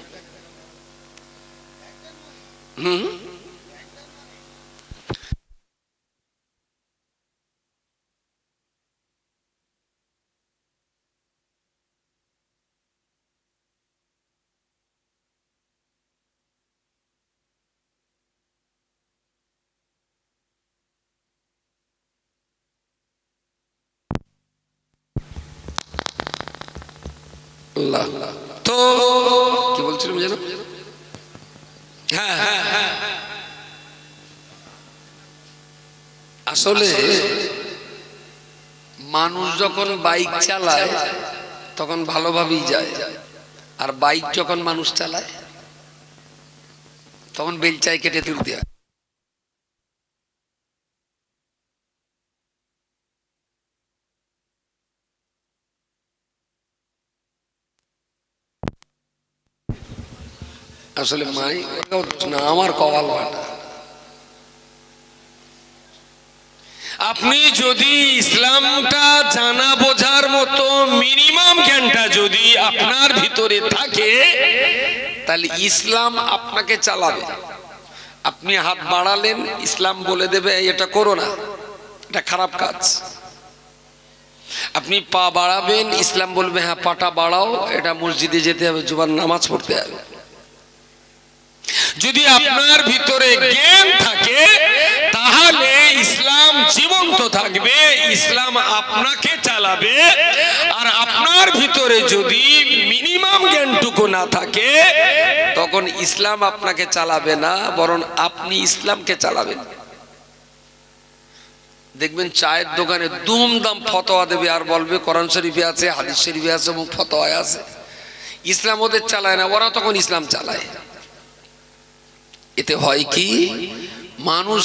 তো কি বলছিলাম যেন? হ্যাঁ, আসলে মানুষ যখন বাইক চালায় তখন ভালোভাবেই যায়, আর বাইক যখন মানুষ চালায় তখন বেলচায় কেটে তুলতে হয়। আসলে মাই না, আমার কপাল ফাটা। আপনি যদি ইসলামটা জানা বোঝার মতো মিনিমাম জ্ঞানটা যদি আপনার ভিতরে থাকে, তাহলে ইসলাম আপনাকে চালাবে। আপনি হাত বাড়ালেন, ইসলাম বলে দেবে এটা করো না, এটা খারাপ কাজ। আপনি পা বাড়াবেন, ইসলাম বলবে হ্যাঁ পাটা বাড়াও, এটা মসজিদে যেতে হবে, জুমার নামাজ পড়তে হবে। যদি আপনার ভিতরে জ্ঞান থাকে তাহলে ইসলাম জীবন্ত থাকবে, ইসলাম আপনাকে চালাবে। আর আপনার ভিতরে যদি মিনিমাম জ্ঞানটুকু না থাকে, তখন ইসলাম আপনাকে চালাবে না, বরং আপনি ইসলামকে চালাবেন। দেখবেন চায়ের দোকানে দুমদাম ফতোয়া দেবে আর বলবে কোরআন শরীফে আছে, হাদিস শরীফে আছে এবং ফতোয়ায় আছে। ইসলাম ওদের চালায় না, ওরা তখন ইসলাম চালায়। এতে হয় কি, মানুষ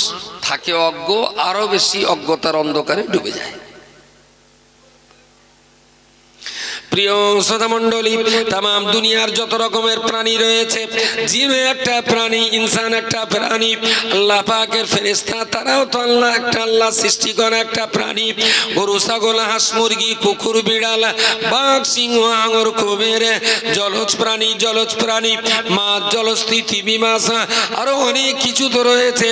থাকে অজ্ঞ, আরো বেশি অজ্ঞতার অন্ধকারে ডুবে যায়। প্রিয় শ্রোতা মণ্ডলী, তাম দুনিয়ার যত রকমের প্রাণী রয়েছে, জিন একটা প্রাণী, ইনসান একটা প্রাণী, আল্লাহ পাকের ফেরেশতা তারাও তো আল্লাহ একটা, আল্লাহ সৃষ্টি করা একটা প্রাণী। গরু, ছাগল, হাঁস, মুরগি, কুকুর, বিড়াল, বাঘ, সিংহ, হাঙর, কুমির, জলজ প্রাণী, মাছ, জলস্থিতি, মাছ, আরো অনেক কিছু তো রয়েছে।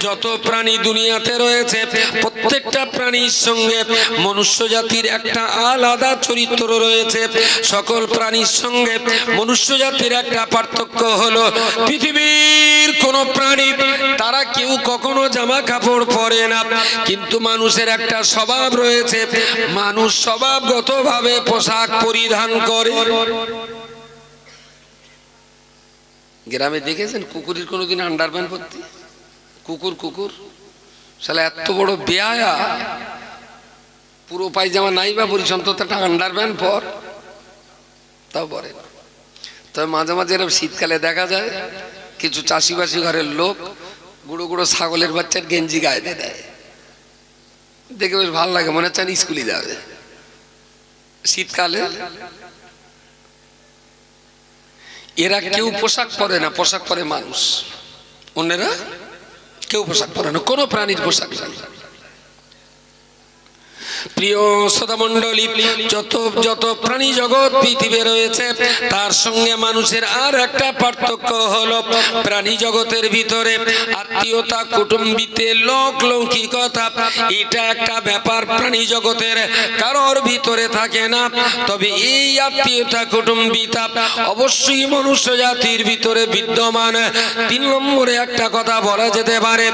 যত প্রাণী দুনিয়াতে রয়েছে, প্রত্যেকটা প্রাণীর সঙ্গে মনুষ্য জাতির একটা আলাদা চরিত্র রয়েছে। সকল প্রাণীর সঙ্গে মনুষ্য জাতির একটা পার্থক্য হলো, পৃথিবীর কোন প্রাণী তারা কেউ কখনো জামা কাপড় পরে না, কিন্তু মানুষের একটা স্বভাব রয়েছে, মানুষ স্বভাবগত ভাবে পোশাক পরিধান করে। গ্রামে দেখেছেন কুকুরের কোনোদিন আন্ডারপ্যান্ট পরতে? কুকুর শালা এত বড় বেয়ায়া, পুরো পায়জামা নাই বা পরিস, অন্তত একটা আন্ডারপ্যান্ট পর, তাও পরে না। তবে মাঝে মাঝে এরকম শীতকালে দেখা যায় কিছু চাষিবাসী ঘরের লোক গুঁড়ো গুঁড়ো ছাগলের বাচ্চার গেঞ্জি গায়ে দিয়ে দেয়, দেখে বেশ ভালো লাগে, মনে হচ্ছে স্কুলে যাবে শীতকালে। এরা কেউ পোশাক পরে না, পোশাক পরে মানুষ, অন্যেরা কেউ পোশাক পরে না, কোনো প্রাণীর পোশাক নেই। প্রিয় শ্রোতা মণ্ডলী, যত প্রাণী জগৎ পৃথিবী রয়েছে, তার সঙ্গে মানুষের আর একটা পার্থক্য হলো, প্রাণী জগতের ভিতরে আত্মীয়তা, কুটুম্বিতে, লৌকিকতা, এটা একটা ব্যাপার প্রাণী জগতের কারোর ভিতরে থাকে না। তবে এই আত্মীয়তা, কুটুম্বিতা অবশ্যই মনুষ্য জাতির ভিতরে বিদ্যমান। 3 নম্বরে একটা কথা বলা যেতে পারে,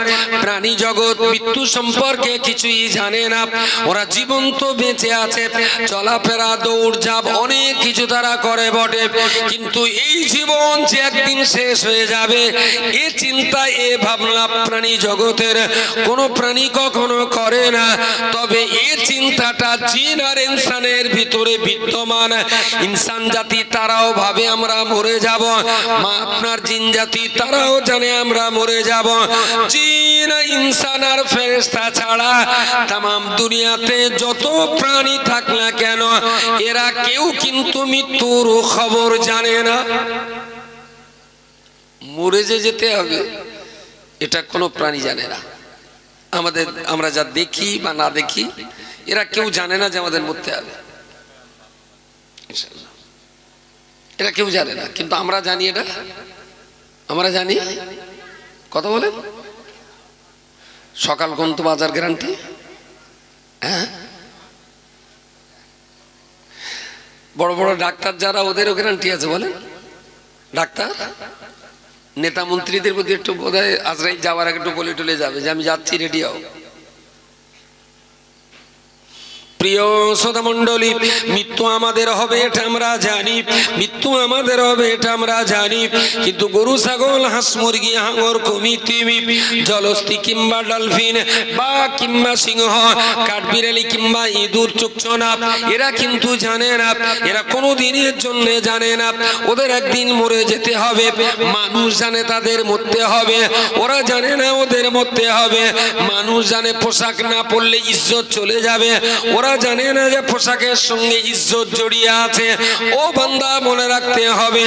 প্রাণী জগৎ মৃত্যু সম্পর্কে কিছুই জানে না। ওরা জীবন্ত বেঁচে আছে, চলাফেরা, দৌড়ঝাঁপ অনেক কিছু তারা করে বটে, কিন্তু এই জীবন যে একদিন শেষ হয়ে যাবে এ চিন্তা, এ ভাবনা প্রাণী জগতের কোন প্রাণী কখনো করে না। তবে এই চিন্তাটা জিন আর ইনসানের ভিতরে বিদ্যমান। ইনসান জাতি তারাও ভাবে আমরা মরে যাব, মা আপনার জিন জাতি তারাও জানে আমরা মরে যাব। জিন, ইনসান আর ফেরেশতা ছাড়া তামাম দুনিয়াতে যত প্রাণী থাক না কেন, এরা কেউ কিন্তু মৃত্যুর খবর জানে না। মরে যে যেতে হবে এটা কোনো প্রাণী জানে না। আমরা যা দেখি বা না দেখি, এরা কেউ জানে না যে আমাদের মরতে হবে, এরা কেউ জানে না, কিন্তু আমরা জানি। এটা আমরা জানি। কথা বলেন, সকাল গন্ত বাজার গ্যারান্টি। হ্যাঁ, বড় বড় ডাক্তার যারা, ওদেরও গ্যারান্টি আছে। বলেন, ডাক্তার, নেতা মন্ত্রীদের প্রতি একটু বোধহয় আজরাইল যাওয়ার আগে একটু বলে টলে যাবে যে আমি যাচ্ছি, রেডি হও। প্রিয় শ্রোতা মণ্ডলী, মৃত্যু আমাদের হবে এটা আমরা জানি, মৃত্যু আমাদের হবে এটা আমরা জানি, কিন্তু গরু ছাগল হাঁস মুরগি হাঙর কুমির তিমি জলস্থি কিংবা ডলফিন বা কিংবা সিংহ কাঠবিড়ালি কিংবা ইঁদুর চুকচনা এরা কিন্তু জানে না, এরা কোনোদিনের জন্য জানে না ওদের একদিন মরে যেতে হবে। মানুষ জানে তাদের মরতে হবে, ওরা জানে না ওদের মরতে হবে। মানুষ জানে পোশাক না পরলে ইজ্জত চলে যাবে, ওরা জানে না যে পোশাকের সঙ্গে ইজ্জত জড়িয়ে আছে। ও বান্দা মনে রাখতে হবে,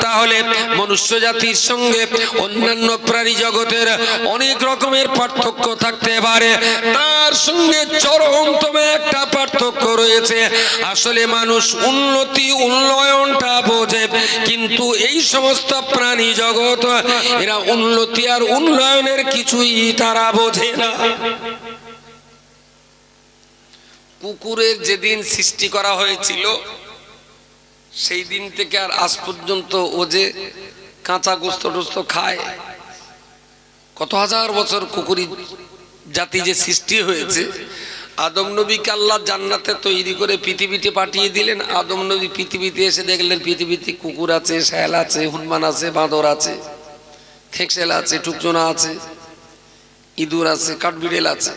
তাহলে মনুষ্য জাতির সঙ্গে অন্যান্য প্রাণী জগতের অনেক রকমের পার্থক্য থাকতে পারে, তার সঙ্গে চরমতম একটা পার্থক্য রয়েছে। আসলে মানুষ উন্নয়নটা বোঝে, কিন্তু এই সমস্ত প্রাণী জগৎ এরা উন্নতি আর উন্নয়নের কিছুই তারা বোঝে না। কুকুরের যেদিন সৃষ্টি করা হয়েছিল সেই দিন থেকে আর আজ পর্যন্ত ও যে কাঁচা গোস্ত টোস্ত খায়, কত হাজার বছর কুকুরি জাতি যে সৃষ্টি হয়েছে। আদম নবীকে আল্লাহ জান্নাতে তৈরি করে পৃথিবীতে পাঠিয়ে দিলেন। আদম নবী পৃথিবীতে এসে দেখলেন পৃথিবীতে কুকুর আছে, শেয়াল আছে, হনুমান আছে, বাঁদর আছে, খেকশেল আছে, টুকচোনা আছে, ইঁদুর আছে, কাঠবিড়েল আছে।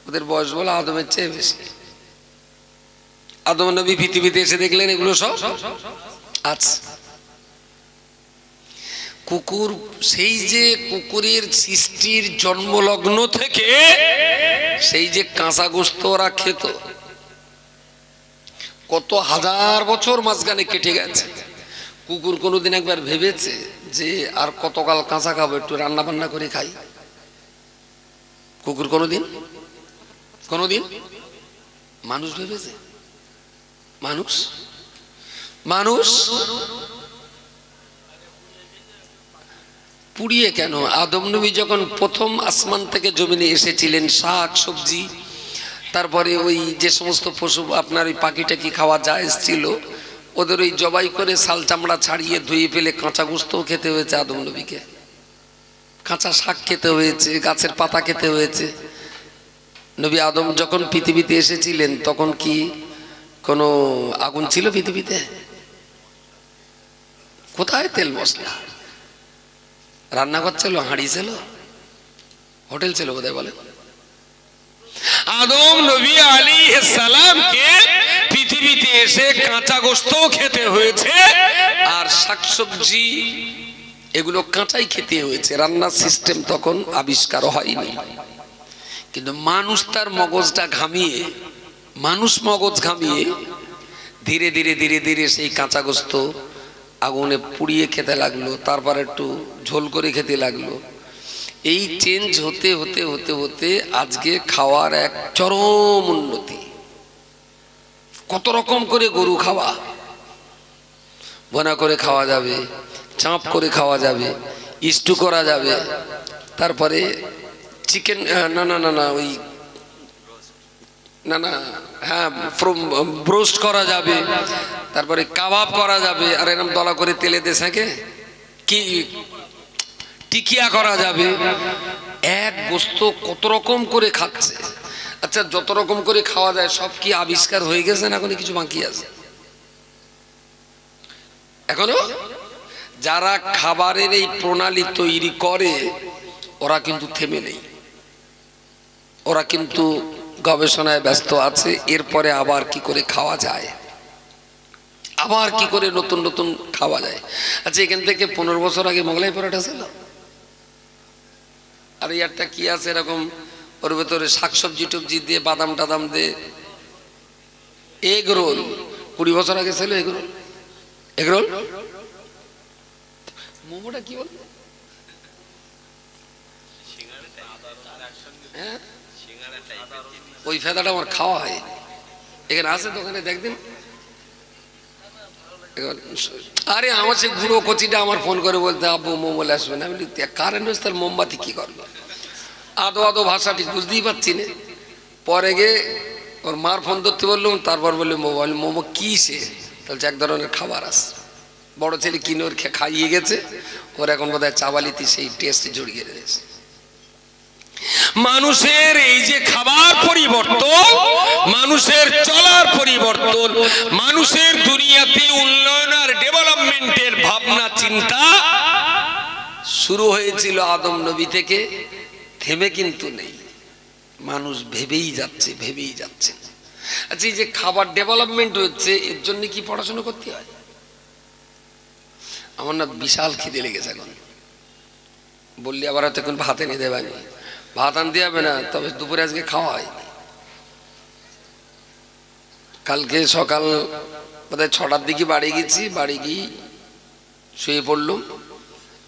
ওদের বয়স বলে আদমের চেয়ে বেশি। আদম নবী পৃথিবীতে এসে দেখলেন এগুলো সব আছে। কুকুর, সেই যে কুকুরের সৃষ্টির জন্মলগ্ন থেকে সেই যে কাঁচা গোস্ত ওরা খেত, কত হাজার বছর মাঝখানে কেটে গেছে। কুকুর কোনোদিন একবার ভেবেছে যে আর কতকাল কাঁচা খাবো, একটু রান্না বান্না করে খাই? কুকুর কোনোদিন মানুষ ভেবেছে? মানুষ পুড়িয়ে কেন? আদম নবী যখন প্রথম আসমান থেকে জমিনে এসেছিলেন, শাক সবজি, তারপরে ওই যে সমস্ত পশু আপনার ওই পাখিটাকি খাওয়া জায়েজ ছিল, ওদের ওই জবাই করে ছাল চামড়া ছাড়িয়ে ধুয়ে ফেলে কাঁচা গোস্তও খেতে হয়েছে আদম নবীকে, কাঁচা শাক খেতে হয়েছে, গাছের পাতা খেতে হয়েছে। নবী আদম যখন পৃথিবীতে এসেছিলেন তখন কি কোনো আগুন ছিল পৃথিবীতে? কোথায় তেল মশলা? রান্নাঘর ছিল, হাঁড়ি ছিল, হোটেল ছিল বোধহয় বলে। আদম নবী আলাইহিস সালামকে পৃথিবীতে এসে কাঁচা গোস্তও খেতে হয়েছে আর শাকসবজি এগুলো কাঁচাই খেতে হয়েছে। রান্নার সিস্টেম তখন আবিষ্কার হয়নি। কিন্তু মানুষ তার মগজটা ঘামিয়ে, মগজ ঘামিয়ে ধীরে ধীরে ধীরে ধীরে সেই কাঁচা গোস্ত আগুনে পুড়িয়ে খেতে লাগলো, তারপর একটু ঝোল করে খেতে লাগলো। এই চেঞ্জ হতে হতে হতে হতে আজকে খাওয়ার এক চরম উন্নতি। কত রকম করে গরু খাওয়া, বোনা করে খাওয়া যাবে, চাপ করে খাওয়া যাবে, স্টু করা যাবে, তারপরে চিকেন ওই হ্যাঁ ব্রোস্ট করা যাবে, তারপরে কাবাব করা যাবে, আর এরকম দলা করে তেলে দিয়ে সেঁকে কি টিকিয়া করা যাবে। এক গোস্ত কত রকম করে খাচ্ছে। আচ্ছা, যত রকম করে খাওয়া যায় সব কি আবিষ্কার হয়ে গেছে না এখনো কিছু বাকি আছে? এখনো যারা খাবারের এই প্রণালী তৈরি করে ওরা কিন্তু থেমে নেই, ওরা কিন্তু গবেষণায় ব্যস্ত আছে। এরপরে আবার কি করে খাওয়া যায়, আবার কি করে নতুন নতুন খাওয়া যায়। আচ্ছা, এখান থেকে 15 বছর আগে মোগলাই পরোটা ছিল, আর একটা কি আছে এরকম, ওর ভেতরে শাকসবজি টবজি দিয়ে বাদাম টাদাম দিয়ে এগ রোল। 20 বছর আগে ছিল এগ রোল। মোমোটা কি বল? হ্যাঁ, ওই ফেদাটা আমার খাওয়া হয়, এখানে আছে তো, ওখানে দেখদিন। আরে আমার সে গুঁড়ো কচিটা আমার ফোন করে বলতে, আব্বু মোমো আসবে না। আমি বলি কারেন্ট হচ্ছে তার মোমবাতি কি করবে? আদো ভাষাটি বুঝতেই পারছি না। পরে গিয়ে ওর মার ফোন ধরতে বললাম, তারপর বললো মোবাইল মোমো কি সে? তাহলে এক ধরনের খাবার আছে, বড় ছেলে কিনে ওর খাইয়ে গেছে, ওর এখন বোধহয় চাবালিতে সেই টেস্ট জড়িয়ে রয়েছে। মানুষের এই যে খাবার পরিবর্তন, মানুষের চলার পরিবর্তন, মানুষের দুনিয়াতে উন্নয়ন আর ডেভেলপমেন্টের ভাবনা চিন্তা শুরু হয়েছিল আদম নবী থেকে, থেমে কিন্তু নেই। মানুষ ভেবেই যাচ্ছে, ভেবেই যাচ্ছে। আচ্ছা, এই যে খাবার ডেভেলপমেন্ট হচ্ছে, এর জন্য কি পড়াশোনা করতে হয়? আমার না বিশাল খিদে লেগেছে এখন। বললি আবার হয়তো এখন ভাত এনে দেবে, ভাত আনতে হবে না, তবে দুপুরে আজকে খাওয়া হয়। কালকে সকাল বোধহয় 6টার দিকে বাড়ি গেছি, বাড়ি গিয়ে শুয়ে পড়লাম।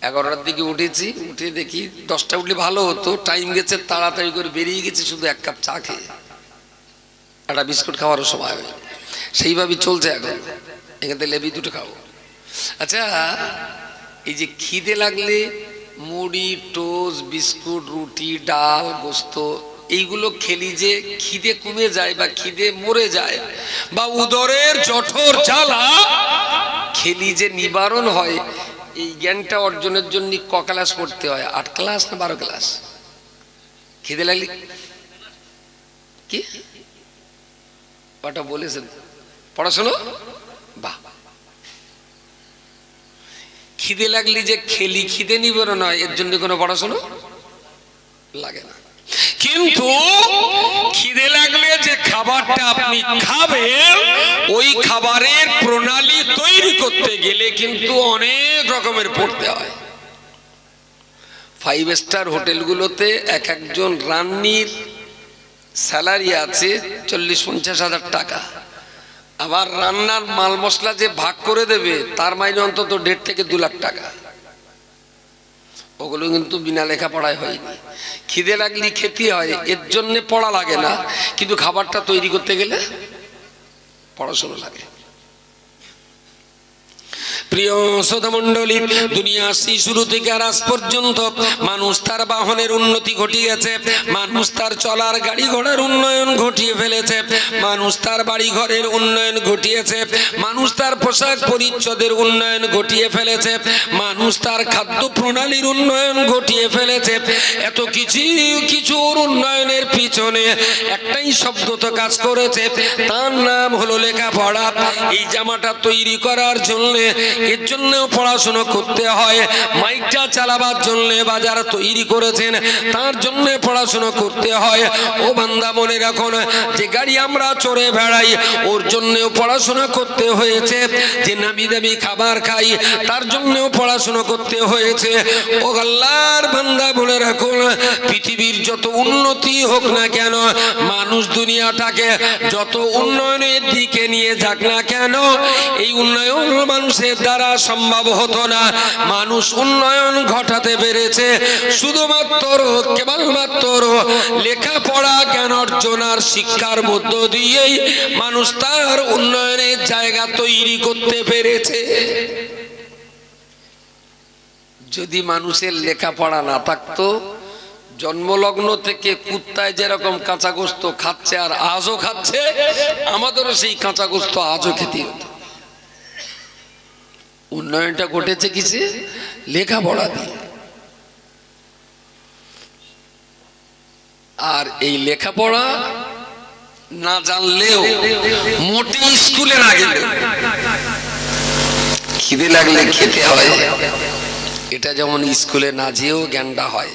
11টার দিকে উঠেছি, উঠে দেখি 10টা উঠলে ভালো হতো, টাইম গেছে, তাড়াতাড়ি করে বেরিয়ে গেছি শুধু 1 কাপ চা খেয়ে। একটা বিস্কুট খাওয়ারও সময় হয়, সেইভাবেই চলছে এখন। এখান থেকে লেবি 2টো খাবো। আচ্ছা, এই যে খিদে লাগলে মুড়ি, টোস্ট, বিস্কুট, রুটি, ডাল, গোস্ত এইগুলো খেলি যে খিদে কমে যায় বা খিদে মরে যায়, বা উদরের জঠর জ্বালা খেলি যে নিবারণ হয়, এই জ্ঞানটা অর্জনের জন্য ক ক্লাস পড়তে হয়? 8 ক্লাস না 12 ক্লাস? খিদে লাগলে কি ওটা বলেছেন পড়াশোনা? বাহ, খিদে লাগলে যে খেলি খিদে নিবারণ হয়, এর জন্য কোনো পড়াশোনা লাগে না। কিন্তু খিদে লাগলে যে খাবারটা আপনি খাবেন, ওই খাবারের প্রণালী তৈরি করতে গেলে কিন্তু অনেক রকমের পড়তে হয়। 5 স্টার হোটেলগুলোতে এক একজন রান্নির স্যালারি আছে 40-50 হাজার টাকা। আবার রান্নার মাল মশলা যে ভাগ করে দেবে, তার মাইনে অন্তত 1.5 থেকে 2 লাখ টাকা। ওগুলো কিন্তু বিনা লেখাপড়ায় হয়নি। খিদে লাগলে খেতে হয়, এর জন্য পড়া লাগে না, কিন্তু খাবারটা তৈরি করতে গেলে পড়াশোনা লাগে। প্রিয় শ্রোতা মণ্ডলী, দুনিয়া শুরু থেকে আর আজ পর্যন্ত মানুষ তার বাহনের উন্নতি ঘটিয়েছে, মানুষ তার চলার গাড়ি ঘোড়ার উন্নয়ন ঘটিয়ে ফেলেছে, মানুষ তার বাড়ি ঘরের উন্নয়ন ঘটিয়েছে, মানুষ তার পোশাক পরিচ্ছদের উন্নয়ন ঘটিয়ে ফেলেছে, মানুষ তার খাদ্য প্রণালীর উন্নয়ন ঘটিয়ে ফেলেছে। এত কিছুর উন্নয়নের পিছনে একটাই শব্দ তো কাজ করেছে, তার নাম হলো লেখাপড়া। এই জামাটা তৈরি করার জন্য, এর জন্যও পড়াশোনা করতে হয়। মাইকটা চালাবার জন্য বাজার তৈরি করেছেন, তার জন্য পড়াশোনা করতে হয়। ও বান্দা, মনে রাখুন, যে গাড়ি আমরা চড়ে বেড়াই, ওর জন্যও পড়াশোনা করতে হয়েছে। যে নামি দামি খাবার খাই, তার জন্যও পড়াশোনা করতে হয়েছে। ও আল্লাহর বান্দা, বলে রাখুন, পৃথিবীর যত উন্নতি হোক না কেন, মানুষ দুনিয়াটাকে যত উন্নয়নের দিকে নিয়ে যাক না কেন, এই উন্নয়ন মানুষের দ্বারা সম্ভব হতো না। মানুষ উন্নয়ন ঘটাতে পেরেছে শুধুমাত্র কেবলমাত্র লেখাপড়া, জ্ঞান অর্জন আর শিক্ষার মধ্য দিয়েই মানুষ তার উন্নয়নের জায়গা তৈরি করতে পেরেছে। যদি মানুষের লেখাপড়া না থাকতো, জন্মলগ্ন থেকে কুত্তায় যেরকম কাঁচা গোস্ত খাচ্ছে আর আজও খাচ্ছে, আমাদেরও সেই কাঁচা গোস্ত আজও খেতে হতো। উন্নয়নটা ঘটেছে কিসে? লেখাপড়া দিয়ে। আর এই লেখাপড়া না জানলেও, মোটে স্কুলে না গেলেও, খিদে লাগলে খেতে হয়। এটা যেমন স্কুলে না যেও জ্ঞানটা হয়,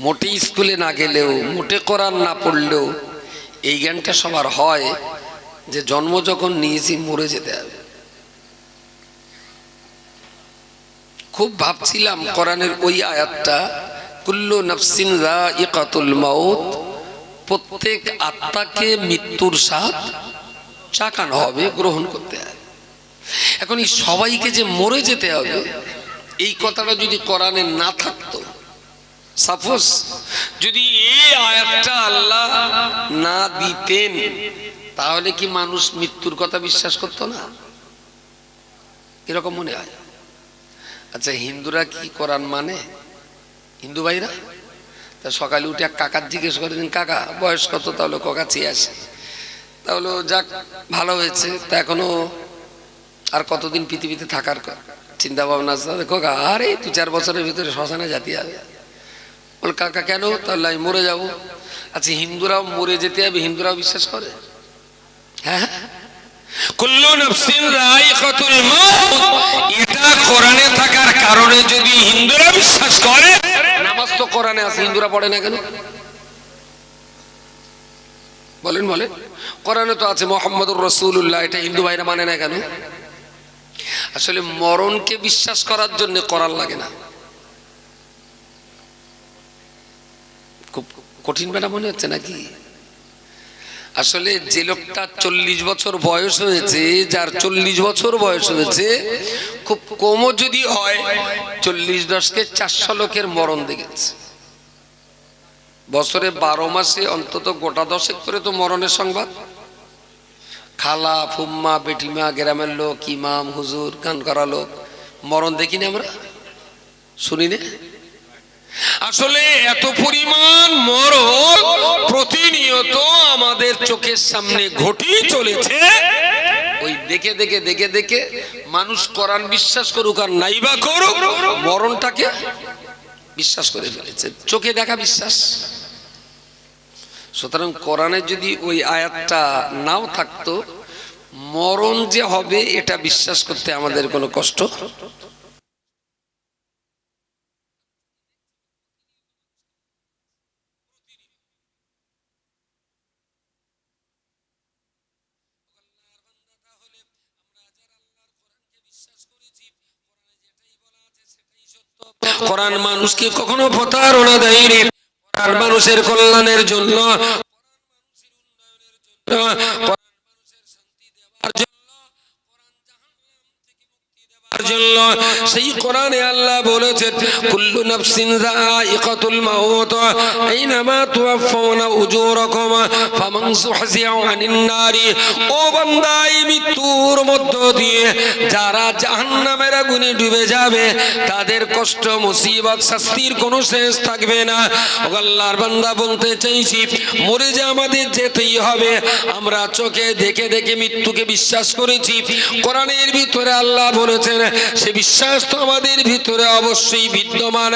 মোটে স্কুলে না গেলেও, মোটে কোরআন না পড়লেও এই জ্ঞানটা সবার হয় যে জন্ম যখন নিয়েছি মরে যেতে হবে। খুব ভাবছিলাম কোরআনের ওই আয়াতটা, কুল্লু নাফসিন যায়িকাতুল মাউত, প্রত্যেক আত্মাকে মৃত্যুর স্বাদ চাখানো হবে, গ্রহণ করতে হবে। এখন এই সবাইকে যে মরে যেতে হবে, এই কথাটা যদি কোরআনে না থাকতো, সাপোজ যদি এই আয়াতটা আল্লাহ না দিতেন, তাহলে কি মানুষ মৃত্যুর কথা বিশ্বাস করতো না? এরকম মনে হয়। আচ্ছা, হিন্দুরা কি কোরআন মানে? হিন্দু ভাইরা তা সকালে উঠে এক কাকার জিজ্ঞেস করেন, কাকা বয়স কত? তাহলে কাকা 86। তাহলে যাক, ভালো হয়েছে, তা এখনো আর কতদিন পৃথিবীতে থাকার চিন্তা ভাবনা আছে? কাকা, আরে 2-4 বছরের ভিতরে শ্মশানে যেতে হবে। বল কাকা কেন? তাহলে আমি মরে যাব। আচ্ছা হিন্দুরাও মরে যেতে হবে, হিন্দুরাও বিশ্বাস করে? হ্যাঁ, কুল্লু নাফসিন যায়িকাতুল মাউত, এটা কোরআনে থাকার কারণে যদি হিন্দুরা বিশ্বাস করে, নামাজ তো কোরআনে আছে, হিন্দুরা পড়ে না কেন? বলেন বলেন, কোরআনে তো আছে মুহাম্মাদুর রাসূলুল্লাহ, এটা হিন্দু ভাইরা মানে না কেন? আসলে মরণকে বিশ্বাস করার জন্য কোরআন লাগে না। খুব কঠিন ব্যাপার মনে হচ্ছে নাকি? আসলে যে লোকটা 40 বছর বয়স হয়েছে, যার 40 বছর বয়স হয়েছে, খুব কমও যদি হয় 40-10কে 400 লোকের মরণ দেখেছে। বছরে 12 মাসে অন্তত গোটা 10 করে তো মরণের সংবাদ। খালা, ফুম্মা, বেটিমা, গ্রামের লোক, ইমাম, হুজুর, গান করা লোক, মরণ দেখিনি আমরা, শুনি না? আসলে এত পরিমাণ মরণ প্রতিনিয়ত আমাদের চোখের সামনে ঘটেই চলেছে। ওই দেখে দেখে দেখে দেখে মানুষ কোরআন বিশ্বাস করুক আর নাইবা করুক, মরণটাকে বিশ্বাস করে ফেলেছে, চোখে দেখা বিশ্বাস। সুতরাং কোরআনে যদি ওই আয়াতটা নাও থাকতো, মরণ যে হবে এটা বিশ্বাস করতে আমাদের কোনো কষ্ট। কোরআন মানুষকে কখনো প্রতারণা দেয়নি, কোরআন মানুষের কল্যাণের জন্য, সেই কোরআনে আল্লাহ বলেছেন কুল্লু নাফসিন যায়িকাতুল মাউত আইনামা তুওয়াফাউনা উজুরাকুম ফামান যুহজিয়া আনিন নারি। ও বান্দা, এই মৃত্যুর মধ্য দিয়ে যারা জাহান্নামের আগুনে ডুবে যাবে, তাদের কষ্ট, মুসিবত, শাস্তির কোনো শেষ থাকবে না। ও আল্লাহর বান্দা, বলতে চাইছি মরে যে আমাদের যেতেই হবে। আমরা চোখে দেখে দেখে মৃত্যুকে বিশ্বাস করেছি, কোরআনের ভিতরে আল্লাহ বলেছেন সে বিশ্বাস তো আমাদের ভিতরে অবশ্যই বিদ্যমান।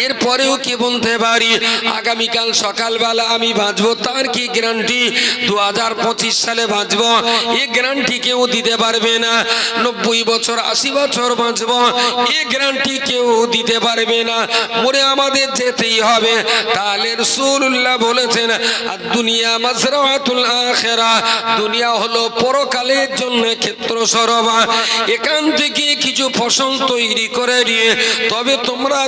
এরপরেও কি বলতে পারি আগামীকাল সকালবেলা আমি বাঁচবো, তার কি গ্যারান্টি? 2025 সালে বাঁচবো, এই গ্যারান্টি কেউ দিতে পারবে না। 90 বছর 80 বছর বাঁচবো, এই গ্যারান্টি কেউ দিতে পারবে না। মরে আমাদের যেতেই হবে। তাহলে রাসূলুল্লাহ বলেছেন আর দুনিয়া মাজরাতুল আখিরা, দুনিয়া হলো পরকালের জন্য ক্ষেত্র স্বরূপ। এখান থেকে কিছু ফসল তৈরি করে নিয়ে তবে তোমরা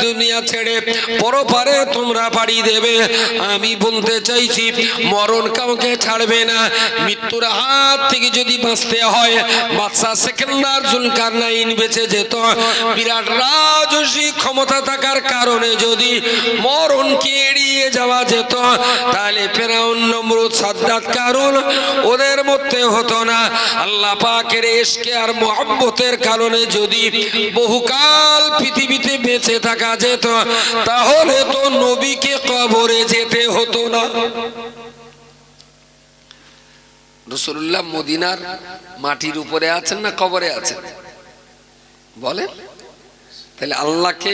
দুনিয়া ছেড়ে পরপারে তোমরা পাড়ি দেবে। আমি বলতে চাইছি মরণ কাউকে ছাড়বে না। মৃত্যুর হাত থেকে যদি বাঁচতে হয়, বাদশা সেকেন্দার জুলকারনাইন বেঁচে যেত। বিরাট রাজসী ক্ষমতা থাকার কারণে যদি মরণকে এড়িয়ে যাওয়া যেত, তাহলে ফেরাউন, নমরুদ, সাদ্দাত, কারুন ওদের মধ্যে হতো না। আল্লাহ পাকের ইশকে আর মুহাব্বতের কারণে যদি বহুকাল পৃথিবীতে বেঁচে থাকা যেত, তাহলে তো নবীকে কবরে যেতে হতো না। রাসূলুল্লাহ মদিনার মাটির উপরে আছেন না কবরে আছেন? বলেন। তাহলে আল্লাহকে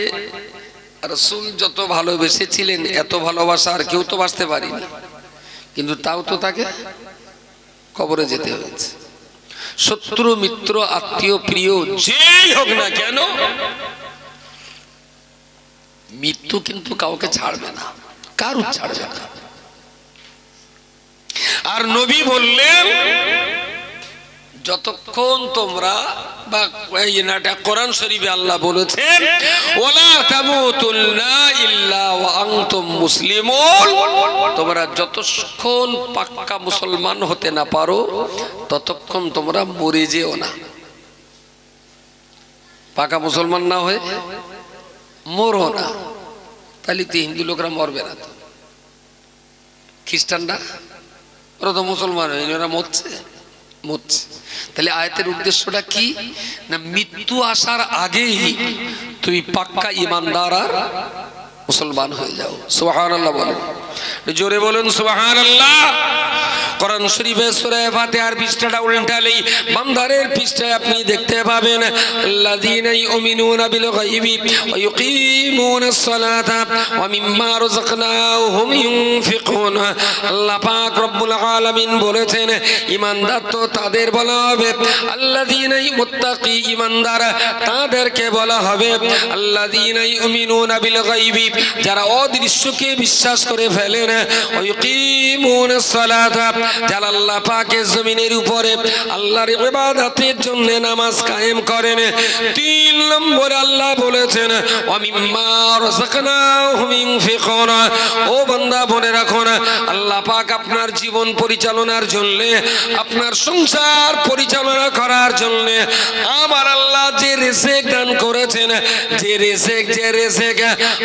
রাসূল যত ভালোবেসেছিলেন, এত ভালোবাসা আর কেউ তো বাঁচতে পারেনি, কিন্তু তাও তো তাকে কবরে যেতে হয়েছে। শত্রু, মিত্র, আত্মীয়, প্রিয় যেই হোক না কেন, মৃত্যু কিন্তু কাউকে ছাড়বে না, কারো ছাড়বে না। আর নবী বললেন যতক্ষণ তোমরা, বা কোরআন শরীফে আল্লাহ বলেছেন ওয়ালা তামুতুন্না ইল্লা ওয়া আনতুম মুসলিমুন, তোমরা যতক্ষণ পাক্কা মুসলমান হতে না পারো ততক্ষণ তোমরা মরে যেও না। পাকা মুসলমান না হয়ে মরো না, তাহলে তো হিন্দু লোকরা মরবে না। তো খ্রিস্টানরা ওরা তো মুসলমান হয়নি, ওরা মরছে। তাহলে আয়াতের উদ্দেশ্যটা কি? না মৃত্যু আসার আগেই তুই পাক্কা ঈমানদার আর মুসলমান হয়ে যাও। সুবহানাল্লাহ বলেন, জোরে বলেন সুবহানাল্লাহ। কোরআন শরীফে সূরা ফাতিহার পৃষ্ঠাটা উল্টালেই বান্দারের পৃষ্ঠায় আপনি দেখতে পাবেন আল্লাযীনা ইউমিনুনা বিল গায়বি ওয়া ইউকিমুনাস সালাতা ওয়া মিম্মা রাযাকনাহুম ইউনফিকুন। আল্লাহ পাক রব্বুল আলামিন বলেছেন ঈমানদার তো তাদের বলা হবে, আল্লাযীনা মুত্তাকি ঈমানদার তাদেরকে বলা হবে, আল্লাযীনা ইউমিনুনা বিল গায়বি যারা অদৃশ্যকে বিশ্বাস করে ফেলেন, ওয়া ইউকিমুনাস সালাতা যারা আল্লাহ পাকের জমিনের উপরে আল্লাহর ইবাদতের জন্য নামাজ কায়েম করেন। 3 নম্বরে আল্লাহ বলেছেন ওয়া মিম্মা রাযাকনাহুম ইউনফিকুন। ও বান্দা মনে রাখুন, আল্লাহ পাক আপনার জীবন পরিচালনার জন্য, আপনার সংসার পরিচালনা করার জন্য আমার আল্লাহ যে রিজিক দান করেছেন, যে রিজিক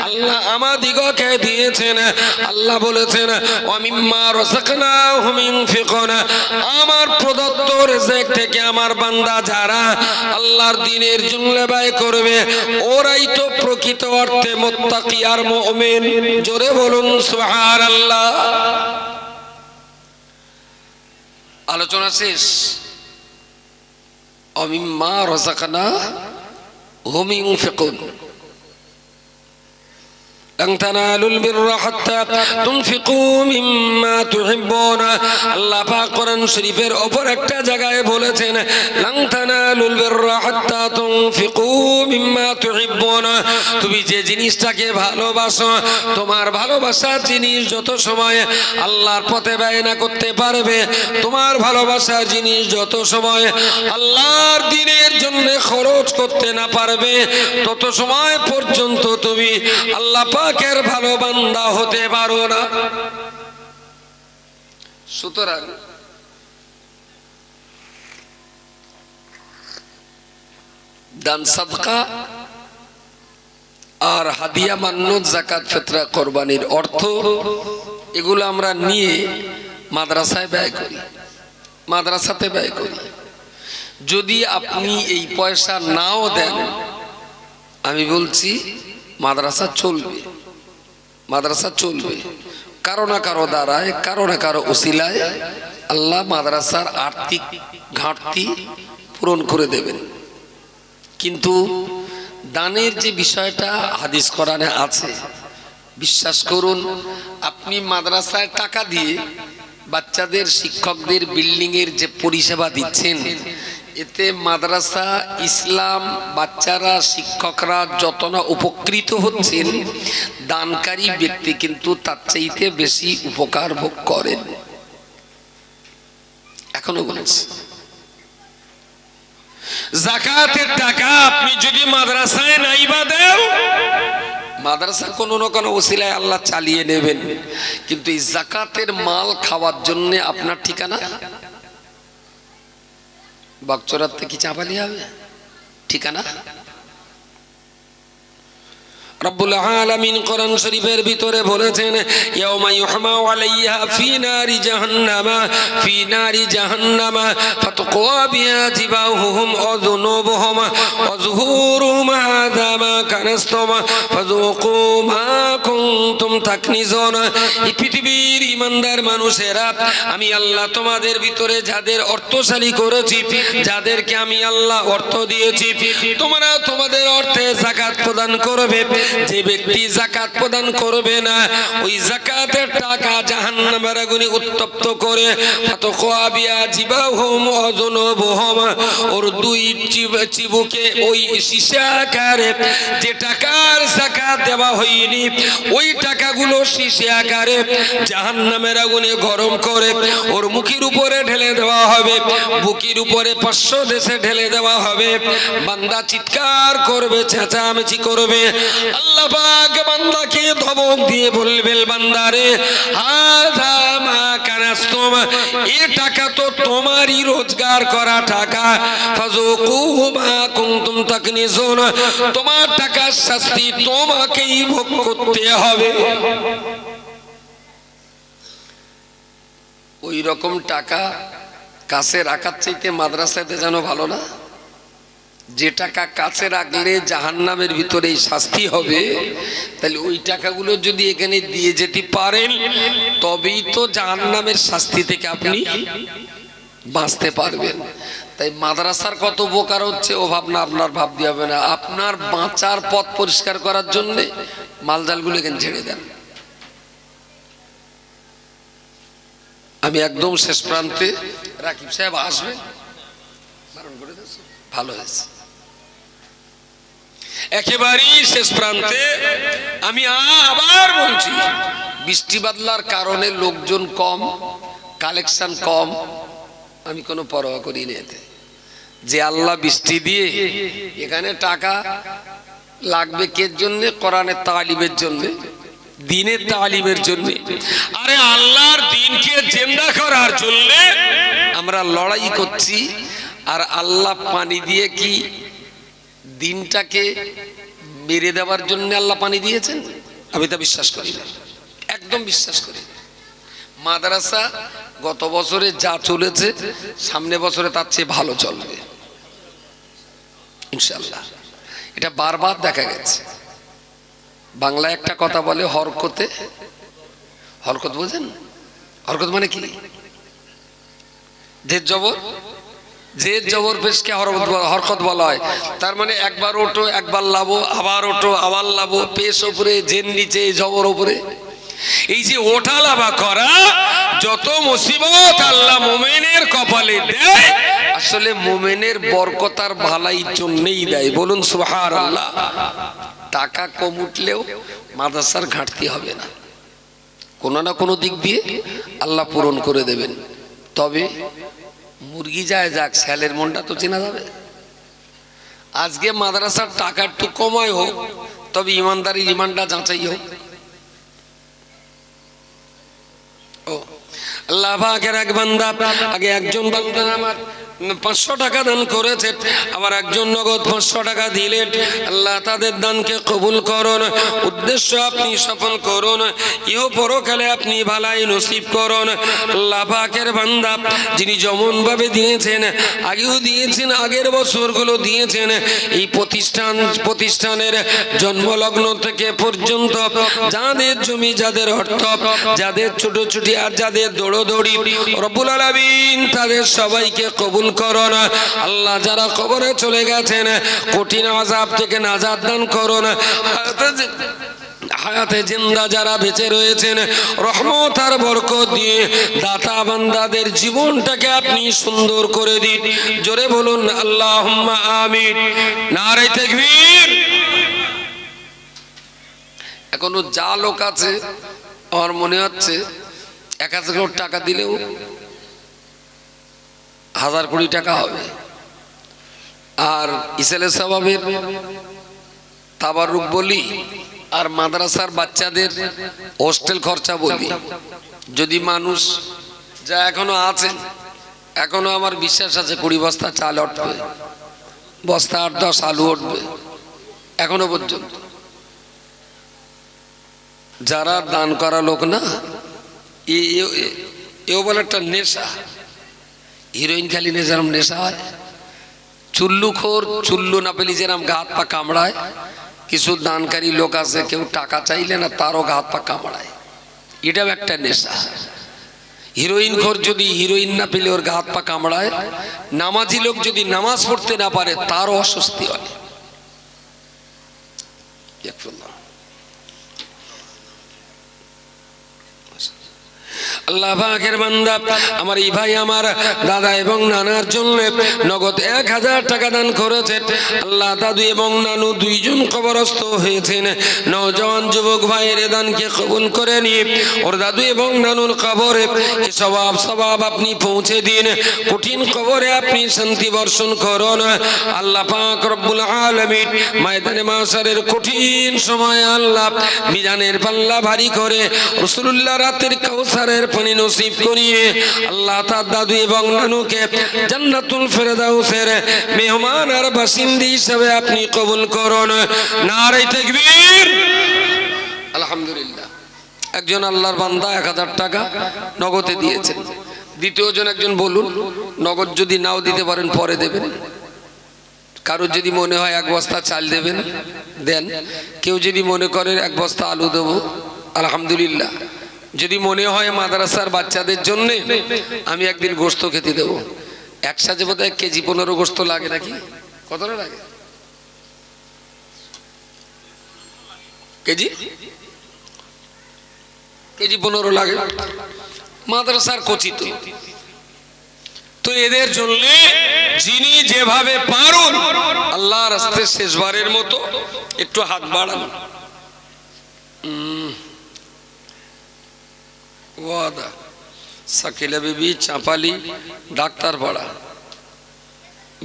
আল্লাহ আমাদিগকে দিয়েছেন, আল্লাহ বলেছেন ওয়া মিম্মা রাযাকনাহুম ইউনফিকুন। আমার প্রদত্ত রিজিক থেকে আমার বান্দা যারা আল্লাহর দ্বীনের জন্য ব্যয় করবে ওরাই তো প্রকৃত অর্থে মুত্তাকি আর মুমিন। জোরে বলুন সুবহানাল্লাহ। আলোচনা শেষ। ওয়া মিম্মা রাযাকনাহুম ইউনফিকুন। لن تنالوا البر حتى تنفقوا مما تحبون। আল্লাহ পাক কোরআন শরীফের উপর একটা জায়গায় বলেছেন لن تنالوا البر حتى تنفقوا مما تحبون। তুমি যে জিনিসটাকে ভালোবাসো, তোমার ভালোবাসার জিনিস যত সময় আল্লাহর পথে ব্যয় না করতে পারবে, তোমার ভালোবাসার জিনিস যত সময় আল্লাহর দ্বীনের জন্য খরচ করতে না পারবে, তত সময় পর্যন্ত তুমি আল্লাহ পাকের ভালো বান্দা হতে পারো না। সুতরাং দান সাদকা আর হাদিয়া মান্নত যাকাত ফিতরা কুরবানির অর্থ এগুলো আমরা নিয়ে মাদ্রাসায় ব্যয় করি, মাদ্রাসাতে ব্যয় করি। যদি আপনি এই পয়সা নাও দেন, আমি বলছি মাদ্রাসা চলবে, মাদ্রাসা চলবে। কারো না কারো দ্বারায়, কারো না কারো উসিলায় আল্লাহ মাদ্রাসার আর্থিক ঘাটতি পূরণ করে দেবেন। কিন্তু দানের যে বিষয়টা হাদিস কোরআনে আছে, বিশ্বাস করুন, আপনি মাদ্রাসায় টাকা দিয়ে বাচ্চাদের শিক্ষকদের বিল্ডিং এর যে পরিষেবা দিচ্ছেন, এতে মাদ্রাসা, ইসলাম, বাচ্চারা, শিক্ষকরা যত না উপকৃত হচ্ছেন, দানকারী ব্যক্তি কিন্তু তার চাইতে বেশি উপকার ভোগ করেন। এখনো বলছি, যাকাতের টাকা আপনি যদি মাদ্রাসায় নাইবা দেও, মাদ্রাসা কোনো না কোনো ওসিলায় আল্লাহ চালিয়ে নেবেন, কিন্তু এই যাকাতের মাল খাওয়ার জন্য আপনার ঠিকানা বাগচড়াতে কি চাপালি হবে? ঠিকানা রব্বুল আলামিন কোরআন শরীফের ভিতরে বলেছেন ইয়াউমা ইউহমাউ আলাইহা ফি নারি জাহান্নামা ফাতুকওয়া বিহা জিবাহুহুম ওয়া যুনুবুহুম ওয়া যুহুরুহুম হাযা মা কানাসতুম ফাযুকু মা কুনতুম তাকনিজুন। এই পৃথিবীর ঈমানদার মানুষেরা, আমি আল্লাহ তোমাদের ভিতরে যাদের অর্থশালী করেছি, যাদেরকে আমি আল্লাহ অর্থ দিয়েছি, তোমরা তোমাদের অর্থে যাকাত প্রদান করবে। যে ব্যক্তি যাকাত প্রদান করবে না, ওই যাকাতের টাকা জাহান্নামের আগুনে উত্তপ্ত করে ফাতকওয়া বিয়া জিবাহুম ওয়া যুনুবুহুম, ওর দুই চিবুকে ওই সীসা-আকারে যে টাকার যাকাত দেওয়া হয়নি, ওই টাকাগুলো সীসা আকারে জাহান্নামের আগুনে গরম করে ওর মুখের উপরে ঢেলে দেওয়া হবে, বুকের উপরে 500 দেশে ঢেলে দেওয়া হবে। বান্দা চিৎকার করবে, চেঁচামেচি করবে। আল্লাহ পাক বান্দাকে ধমক দিয়ে বলবেন, বান্দারে হাযা মা কানাসতুম, এই টাকা তো তোমারই রোজগার করা টাকা, ফাযুকু মা কুনতুম তাকনিজুন, তোমার টাকার শাস্তি তোমাকেই ভোগ করতে হবে। ওই রকম টাকা কাছে রাখার চাইতে মাদ্রাসাতে যেন ভালো না? যে টাকা কাছে রাখলে জাহান্নামের ভিতরে শাস্তি হবে, তাহলে ওই টাকাগুলো যদি এখানে দিয়ে যেতে পারেন তবেই তো জাহান্নামের শাস্তি থেকে আপনি বাঁচতে পারবেন। তাই মাদ্রাসার কত উপকার হচ্ছে ও ভাবনা আপনার ভাবতে হবে না। আপনার বাঁচার পথ পরিষ্কার করার জন্য মালজালগুলো এখানে ছেড়ে দেন। আমি একদম শেষ প্রান্তে, রাকিব সাহেব আসবেন, ভালো হয়েছে। একেবারেই শেষ প্রান্তে আমি আবার বলছি, বৃষ্টি বাদলার কারণে লোকজন কম, কালেকশন কম, আমি কোনো পরোয়া করি না এতে। যে আল্লাহ বৃষ্টি দিয়ে এখানে টাকা লাগবে কে জন্য? কোরআনের তালিমের জন্য, দিনের তালিমের জন্য। আরে আল্লাহর দিনকে জিন্দা করার জন্য আমরা লড়াই করছি। আর আল্লাহ পানি দিয়ে কি দিনটাকে মেরে দেওয়ার জন্য আল্লাহ পানি দিয়েছেন? আমি তা বিশ্বাস করি না, একদম বিশ্বাস করি না। মাদ্রাসা গত বছরে যা চলেছে সামনে বছরে তার চেয়ে ভালো চলবে ইনশাআল্লাহ। এটা বারবার দেখা গেছে। বাংলায় একটা কথা বলে, হরকতে, হরকত বোঝেন? হরকত মানে কি? যে জবর, যে জবর পেশকে হরকত বলা হয়। তার মানে একবার ওঠো, একবার লাভো, আবার ওঠো, আবার লাভো, পেশ উপরে, জের নিচে, জবর উপরে। এই যে ওঠা লাভা করা, যত মুসিবত আল্লাহ মুমিনের কপালে দেয় আসলে মুমিনের বরকত আর ভালাইর জন্যই দেয়। বলুন সুবহানাল্লাহ। টাকা কম উঠলেও মাদ্রাসার ঘাটতি হবে না, কোনো না কোনো দিক দিয়ে আল্লাহ পূরণ করে দেবেন। তবে মুরগি যায় যাক, ছেলের মনটা তো চেনা যাবে। আজকে মাদ্রাসার টাকা একটু কমায় হোক, তবে ইমানদারির ইমানটা যাচাই হোক। আল্লাহ পাকের এক বান্দা, আগে একজন বান্দা আমার 500 টাকা দান করেছে, আবার একজন নগদ 500 টাকা দিলেন। আল্লাহ তাদের দানকে কবুল করুন, উদ্দেশ্য আপনি সফল করুন, ইহ পরকালে আপনি ভালাই নসিব করুন। আল্লাহ পাকের বান্দা যিনি যেমন ভাবে দিয়েছেন, আগেও দিয়েছেন, আগের বছরগুলো দিয়েছেন, এই প্রতিষ্ঠানের জন্মলগ্ন থেকে পর্যন্ত যাদের জমি, যাদের অর্থ, যাদের ছোট আর যাদের দৌড়দৌড়ি, রব্বুল আলামিন তাদের সবাইকে কবুল করুন। আল্লাহ যারা কবরে চলে গেছেন কঠিন আযাব থেকে নাজাত দান করুন। হায়াতে জিন্দা যারা বেঁচে রয়েছেন রহমত আর বরকত দিয়ে দাতা বান্দাদের জীবনটাকে আপনি সুন্দর করে দিন। জোরে বলুন আল্লাহুম্মা আমিন। নারে তাকবীর। এখনো যা লোক আছে আমার মনে হচ্ছে 1000 কোটি টাকা দিলেও 1000 কোটি টাকা হবে। আর ইসলামের স্বভাবের তাবারুক বলি আর মাদ্রাসার বাচ্চাদের হোস্টেল খরচা বলি, যদি মানুষ যা এখনো আছেন, এখনো আমার বিশ্বাস আছে 20 বস্তা চাল উঠবে, বস্তা 8-10 আলু উঠবে এখনো পর্যন্ত। যারা দান করা লোক না, এও বলে একটা নেশা। হিরোইন খালি যেরকম নেশা হয়, চুল্লুখোর, চুল্লু না পেলি যেরকম গা হাত পা কামড়ায়, কিছু দানকারী লোক আছে কেউ টাকা চাইলে না তারও গা হাত পা কামড়ায়, এটাও একটা নেশা। হিরোইন খোর যদি হিরোইন না পেলে ওর গা হাত পা কামড়ায়, নামাজি লোক যদি নামাজ পড়তে না পারে তারও অস্বস্তি হয়। আল্লাহ পাকের বান্দা আমার এই ভাই আমার দাদা এবং নানার জন্য নগদ 1000 টাকা দান করেছে। আল্লাহ দাদু এবং নানু দুইজন কবরস্থ হয়েছেন। নওজওয়ান যুবক ভাইয়ের দানকে কবুল করে নিয়ে ওর দাদু এবং নানুর কবরে সওয়াব আপনি পৌঁছে দিন, কঠিন কবরে আপনি শান্তি বর্ষণ করুন। আল্লাহ পাক রব্বুল আলামিন ময়দানে মাশারের কঠিন সময় আল্লাহ মিজানের পাল্লা ভারী করে রাসূলুল্লাহ রাতের কাউসারের পানি নসিব করিয়ে আল্লাহ তার দাদু এবং নানুকে জান্নাতুল ফেরদাউসের মেহমান আর বাসিন্দা হিসেবে আপনি কবুল করুন। নারে তাকবীর। আলহামদুলিল্লাহ। একজন আল্লাহর বান্দা 1000 টাকা নগদে দিয়েছেন। দ্বিতীয় জন একজন বলুন, নগদ যদি নাও দিতে পারেন পরে দেবেন, কারোর যদি মনে হয় এক বস্তা চাল দেবেন দেন, কেউ যদি মনে করে এক বস্তা আলু দেবো আলহামদুলিল্লাহ, যদি মনে হয় মাদ্রাসার বাচ্চাদের জন্য আমি একদিন গোস্ত খেতে দেবো। একসাথে বোধহয় কেজি 15 গোস্ত লাগে নাকি, কতটা লাগে কেজি? কেজি 15 লাগে মাদ্রাসার কচি। তো এদের জন্য যিনি যেভাবে পারুন আল্লাহর রাস্তে শেষবারের মতো একটু হাত বাড়ান। ওয়াদা সাকিলা বিবি, চাঁপালি, ডাক্তারপাড়া,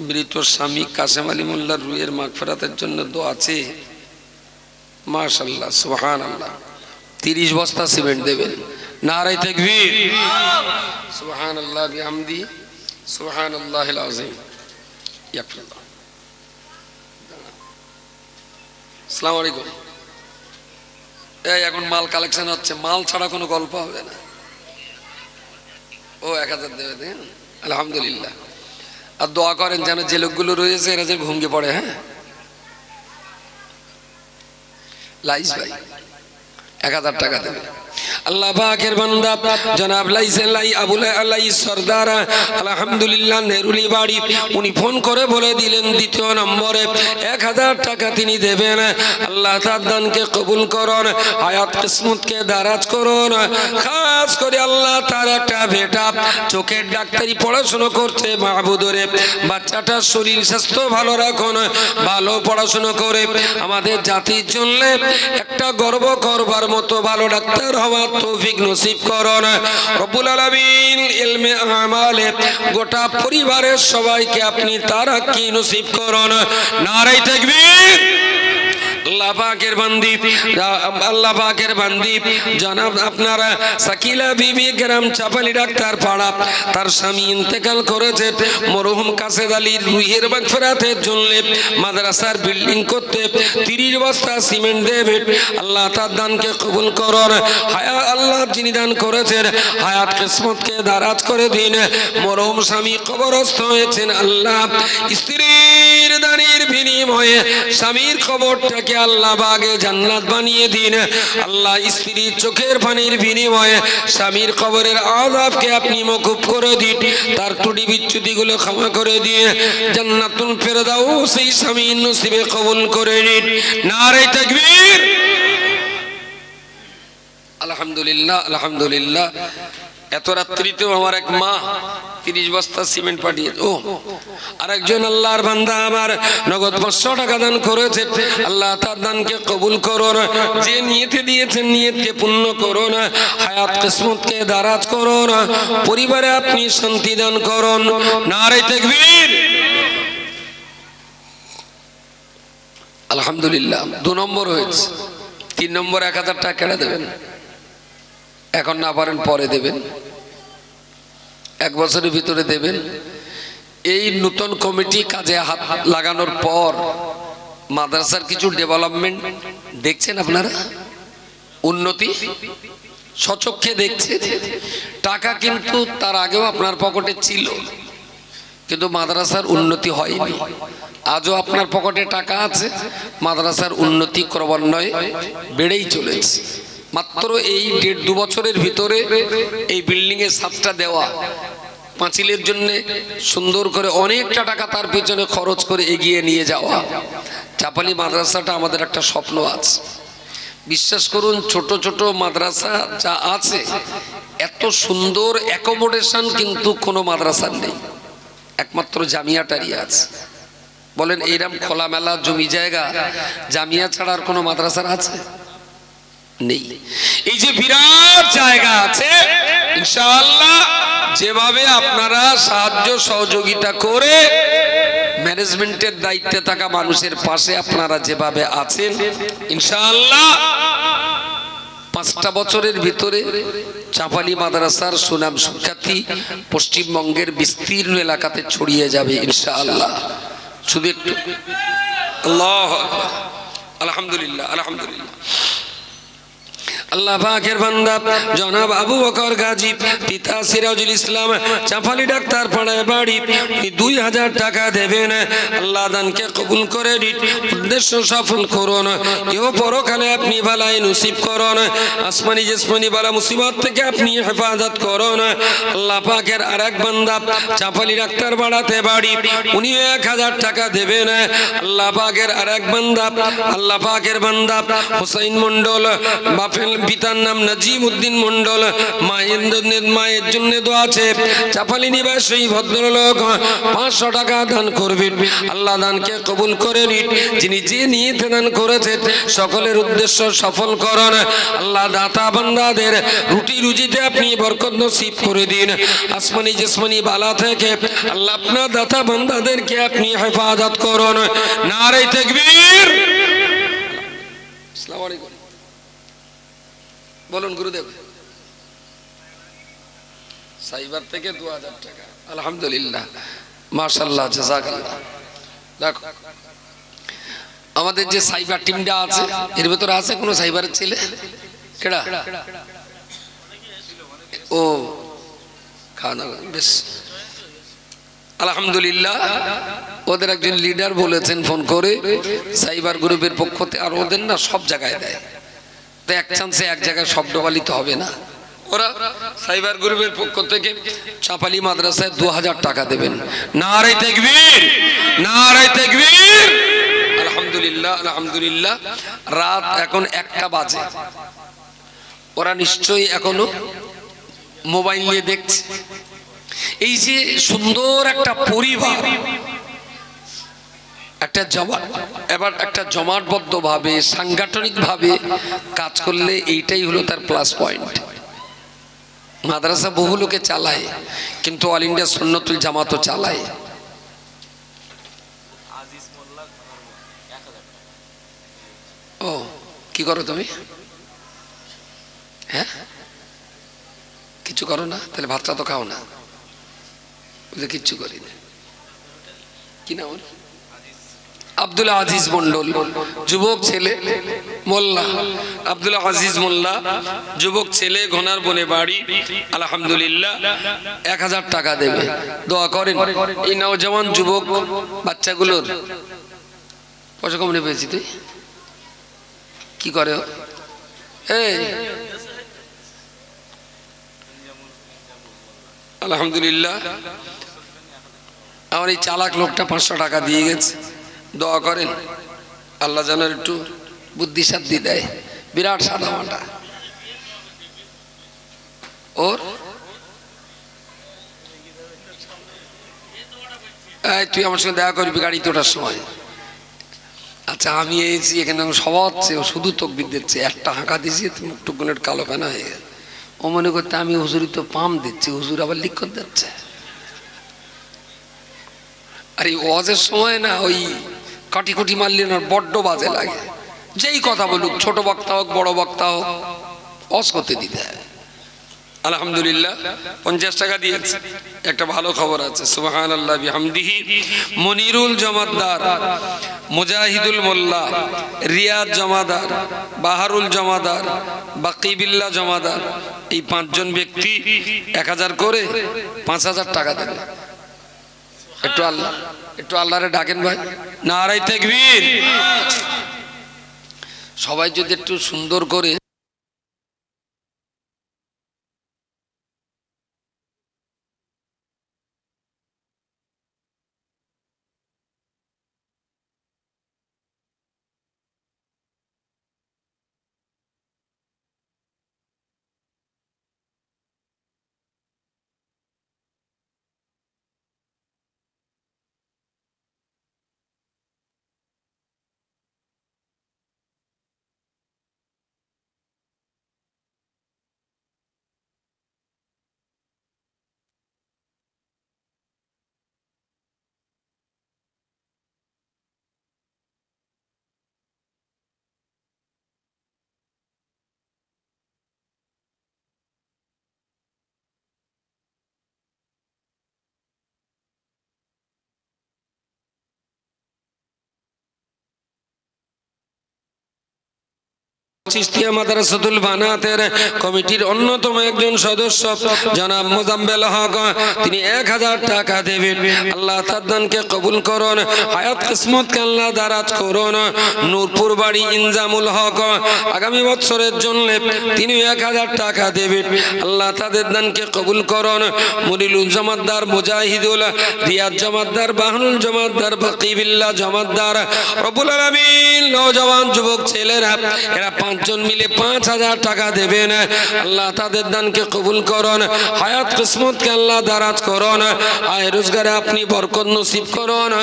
মৃত স্বামী কাসেম আলী মোল্লার রুহের মাগফিরাতের জন্য দোয়া আছে। মাশাআল্লাহ সুবহানাল্লাহ। 30 বস্তা সিমেন্ট দেবেন। নারায়ে তাকবীর, সুবহানাল্লাহ বিহামদি, সুবহানাল্লাহিল আযীম। ইয়াকফিরুল্লাহ। আসসালামু আলাইকুম। এই এখন মাল কালেকশন হচ্ছে, মাল ছাড়া কোনো গল্প হবে না। ও 1000 দেবে, আলহামদুলিল্লাহ। আর দোয়া করেন যেন যে লোকগুলো রয়েছে এরা যে ঘুমিয়ে পড়ে। হ্যাঁ লাইস ভাই 1000 টাকা দেবে। আল্লাহ পাকের বান্দা জনাব আবুল আলাইস সরদার আলহামদুলিল্লাহ নেরুলি বাড়ি, উনি ফোন করে বলে দিলেন দ্বিতীয় নম্বরে 1000 টাকা তিনি দেবেন। আল্লাহ তার দানকে কবুল করুন, হায়াত কিসমতকে দারাজ করুন। খাস করে আল্লাহ তার একটা বেটা চোখের ডাক্তারি পড়াশোনা করছে, মাহবুদরে বাচ্চাটার শরীর স্বাস্থ্য ভালো রাখুন, ভালো পড়াশোনা করে আমাদের জাতির জন্য একটা গর্ব করবার মতো ভালো ডাক্তার হওয়ার তৌফিক নসিব করুন রব্বুল আলামিন। ইলমে আমালে গোটা পরিবারের সবাইকে আপনি তারাক্কি নসিব করুন। নারায়ে তাকবীর। আল্লাহ পাকের বান্দি জনাব আপনারা সাকিলা বিবি গ্রাম চাপালি ডাক্তার পাড়া, তার স্বামী ইন্তেকাল করেছে। মরহুম কাসেদ আলীর রুহের মাগফিরাতের জন্য মাদ্রাসার বিল্ডিং করতে 30 বস্তা সিমেন্ট দেবে। আল্লাহ তার দানকে কবুল করুন। আল্লাহ যিনি দান করেছেন হায়াত কিসমতকে দারাজ করে দিন। মরহুম স্বামী কবরস্থ হয়েছেন, আল্লাহ স্ত্রীর দানের বিনিময়ে স্বামীর কবরটাকে আল্লাহ বাগে জান্নাত বানিয়ে দিন। আল্লাহ স্ত্রীর চোখের পানির বিনিময়ে স্বামীর কবরের আযাবকে আপনি মকুব করে দিন, তার ত্রুটি বিচ্যুতি গুলো ক্ষমা করে দিয়ে জান্নাতুল ফেরদাউস সেই স্বামীর নসিবে কবুল করে নিন। নারে তাকবীর। আলহামদুলিল্লাহ আলহামদুলিল্লাহ। এত রাত্রিতেও আমার এক মা 30 বস্তা সিমেন্ট পাঠিয়ে, ও আরেকজন আল্লাহর বান্দা আমার নগদ 500 টাকা দান করেছে। আল্লাহ তার দানকে কবুল করুন, যে নিয়তে দিয়েছেন নিয়তকে পূর্ণ করুন, হায়াত কিসমতকে দারাজ করুন, পরিবারে আপনি শান্তি দান করুন। নারে তাকবীর। আলহামদুলিল্লাহ 2 নম্বর হয়েছে। 3 নম্বর 1000 টাকা কেটে দেবেন, এখন না পারেন পরে দেবেন, 1 বছরের ভিতরে দেবেন। এই নতুন কমিটি কাজে হাত লাগানোর পর মাদ্রাসার কিছু ডেভেলপমেন্ট দেখছেন আপনারা, উন্নতি সচক্ষে দেখছে। টাকা কিন্তু তার আগেও আপনার পকেটে ছিল, কিন্তু মাদ্রাসার উন্নতি হয়নি। আজও আপনার পকেটে টাকা আছে, মাদ্রাসার উন্নতি ক্রমান্বয়ে বেড়েই চলেছে। মাত্র এই 1.5-2 বছরের ভিতরে এই বিল্ডিং এর 7টা দেওয়া, পাঁচিলের জন্য সুন্দর করে অনেকটা টাকা তার পেছনে খরচ করে এগিয়ে নিয়ে যাওয়া। চাপালি মাদ্রাসাটা আমাদের একটা স্বপ্ন আছে। বিশ্বাস করুন, ছোট ছোট মাদ্রাসা যা আছে এত সুন্দর অ্যাকোমোডেশন কিন্তু কোনো মাদ্রাসার নেই, একমাত্র জামিয়াটারই আছে। বলেন এইরকম খোলামেলা জমি জায়গা জামিয়া ছাড়া আর কোনো মাদ্রাসার আছে? নেই। এই যে বিরাট জায়গা আছে, ইনশাআল্লাহ যেভাবে আপনারা সাহায্য সহযোগিতা করে ম্যানেজমেন্টের দায়িত্বে থাকা মানুষের পাশে আপনারা যেভাবে আছেন, ইনশাআল্লাহ 5টা বছরের ভিতরে চাপালি মাদ্রাসার সুনাম সুখ্যাতি পশ্চিমবঙ্গের বিস্তীর্ণ এলাকাতে ছড়িয়ে যাবে ইনশাআল্লাহ। শুধু একটু আল্লাহু আকবার। আলহামদুলিল্লাহ আলহামদুলিল্লাহ। আল্লাহ পাকের বান্দা জনাব আবু বকর গাজী, পিতা সিরাজুল ইসলাম, চাপালি ডাক্তার পাড়ায় বাড়ি, 2000 টাকা দেবেন। আল্লাহ দানকে কবুল করে নিন, উদ্দেশ্য সফল করুন, কেউ পরকালে আপনি ভালাই নসিব করুন, আসমানি জিসমানি বালা মুসিবত থেকে আপনি হেফাজত করুন। আল্লাহ পাকের আরেক বান্দা চাপালি ডাক্তার পাড়াতে বাড়ি, উনি 1000 টাকা দেবেন। আল্লাহ পাকের আরেক বান্দা, আল্লাহ পাকের বান্দা হুসাইন মন্ডল, বাপের পিতার নাম নাজিম উদ্দিন মন্ডল, মায়ের জন্য দোয়া আছে, চাপালি নিবাসী ভদ্রলোক 500 টাকা দান করবেন। আল্লাহ দানকে কবুল করে নিন, যিনি যে নিয়তে দান করেছে সকলের উদ্দেশ্য সফল করুন। আল্লাহ দাতা বান্দাদের রুটি রুজিতে আপনি বরকত নসিব করে দিন, আসমানি জিসমানি বালা থেকে আল্লাহ আপনার দাতা বান্দাদেরকে আপনি হেফাজত করুন। নারে তাকবীর। আসসালামু আলাইকুম। বলুন গুরুদেব। সাইবার থেকে 2000 টাকা, আলহামদুলিল্লাহ, মাশাআল্লাহ, জাযাকাল্লাহ। দেখো আমাদের যে সাইবার টিমটা আছে, এর ভিতরে আছে কোন সাইবারের ছেলে? কেডা? ও খানা, বেশ আলহামদুলিল্লাহ। ওদের একজন লিডার বলেছেন ফোন করে, সাইবার গ্রুপের পক্ষ থেকে, আর ওদের না সব জায়গায় দেয়, তো এক চান্সে এক জায়গায় সব ডোবালিতে হবে না। ওরা সাইবার গ্রুপের পক্ষ থেকে চাপালি মাদ্রাসায় 2000 টাকা দেবেন। নারে তাকবীর, নারে তাকবীর। আলহামদুলিল্লাহ, আলহামদুলিল্লাহ। রাত এখন 1টা বাজে, ওরা নিশ্চয়ই এখনো মোবাইল নিয়ে দেখছে। এই যে সুন্দর একটা পরিবার, একটা জমাট, এবার একটা জমাটবদ্ধ ভাবে সাংগঠনিক ভাবে কাজ করলে এইটাই হলো তার প্লাস পয়েন্ট। মাদ্রাসা বহু লোকে চালায়, কিন্তু অল ইন্ডিয়া সুন্নতুল জামাতও চালায়। ও কি করো তুমি? হ্যাঁ, কিছু করো না? তাহলে ভাতটা তো খাও না। কিচ্ছু করি না। কি নাম? আব্দুল আজিজ মন্ডল, যুবক ছেলে, মোল্লা আব্দুল আজিজ মোল্লা, যুবক ছেলে, ঘোনার বনে বাড়ি, আলহামদুলিল্লাহ। 1000 টাকা দেবে, দোয়া করেন। এই নওজওয়ান যুবক বাচ্চাগুলোর পয়সা কম নিয়ে পেয়েছি। তুই কি করে? আলহামদুলিল্লাহ। আমার এই চালাক লোকটা 500 টাকা দিয়ে গেছে, দোয়া করেন আল্লাহ যেন একটু বুদ্ধি সাদ্ধি দেয়। বিরাট সাদা মাটা ওর। তুই আমার সঙ্গে দেখা করবি গাড়িতে ওঠার সময়। আচ্ছা, আমি এসেছি এখানে সবাচ্ছে, ও শুধু তকবির দিচ্ছে, একটা হাঁকা দিয়েছি, মুখটুকুনের কালো কানা হয়ে গেছে। ও মনে করতে আমি হুজুরি তো পাম দিচ্ছি, হুজুর আবার লিখ করে দিচ্ছে। আর এই ওয়াজের সময় না ওই কাটি কুটি মারলে না বড্ড বাজে লাগে। যেই কথা বলুক, ছোট বক্তা হোক বড় বক্তা হোক, ওয়াজ করতে দিতে হয়। আলহামদুলিল্লাহ 50 টাকা দিয়েছে। একটা ভালো খবর আছে, সুবহানাল্লাহ বিহামদিহি। মনিরুল জমাদার, মুজাহিদুল মোল্লা, রিয়াদ জমাদার, বাহারুল জমাদার, বাকিবিল্লাহ জমাদার, এই 5 জন ব্যক্তি 1000 করে 5000 টাকা দেবে। একটু আল্লাহরে ডাকেন ভাই। নারে তাকবীর। সবাই যদি একটু সুন্দর করে চিশতিয়া মাদ্রাসাতুল বানাতের কমিটির অন্যতম একজন সদস্য জনাব মোজাম্মেল হক, তিনি 1000 টাকা দেবেন। আল্লাহ তার দানকে কবুল করুন, হায়াত কিসমতকে আল্লাহ দারাজ করুন। নূরপুর বাড়ি ইনজামুল হক, আগামী বছরের জন্য তিনি 1000 টাকা দেবেন। আল্লাহ তাদের দানকে কবুল করুন। মনিরুল জমাদ্দার, মুজাহিদুল, রিয়াদ জমাদ্দার, বাহনুল জমাদ্দার, বাকিবিল্লাহ জমাদ্দার, রব্বুল আলামিন নওজওয়ান যুবক ছেলেরা এরা 5 জন মিলে 5000 টাকা দেবেন। আল্লাহ তাদের দানকে কবুল করুন, হায়াত কিসমতকে আল্লাহ দারাজ করুন, আয় রোজগারে আপনি বরকত নসিব করুন।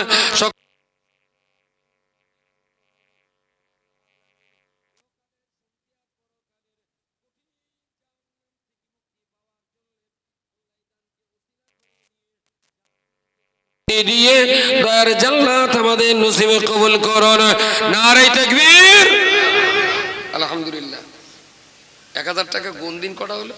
দিয়ে দয়ার জান্নাত আমাদের নসিবে কবুল করুন। নারে তাকবীর। আলহামদুলিল্লাহ। 1000 টাকা গুণ দিন কটা হলো?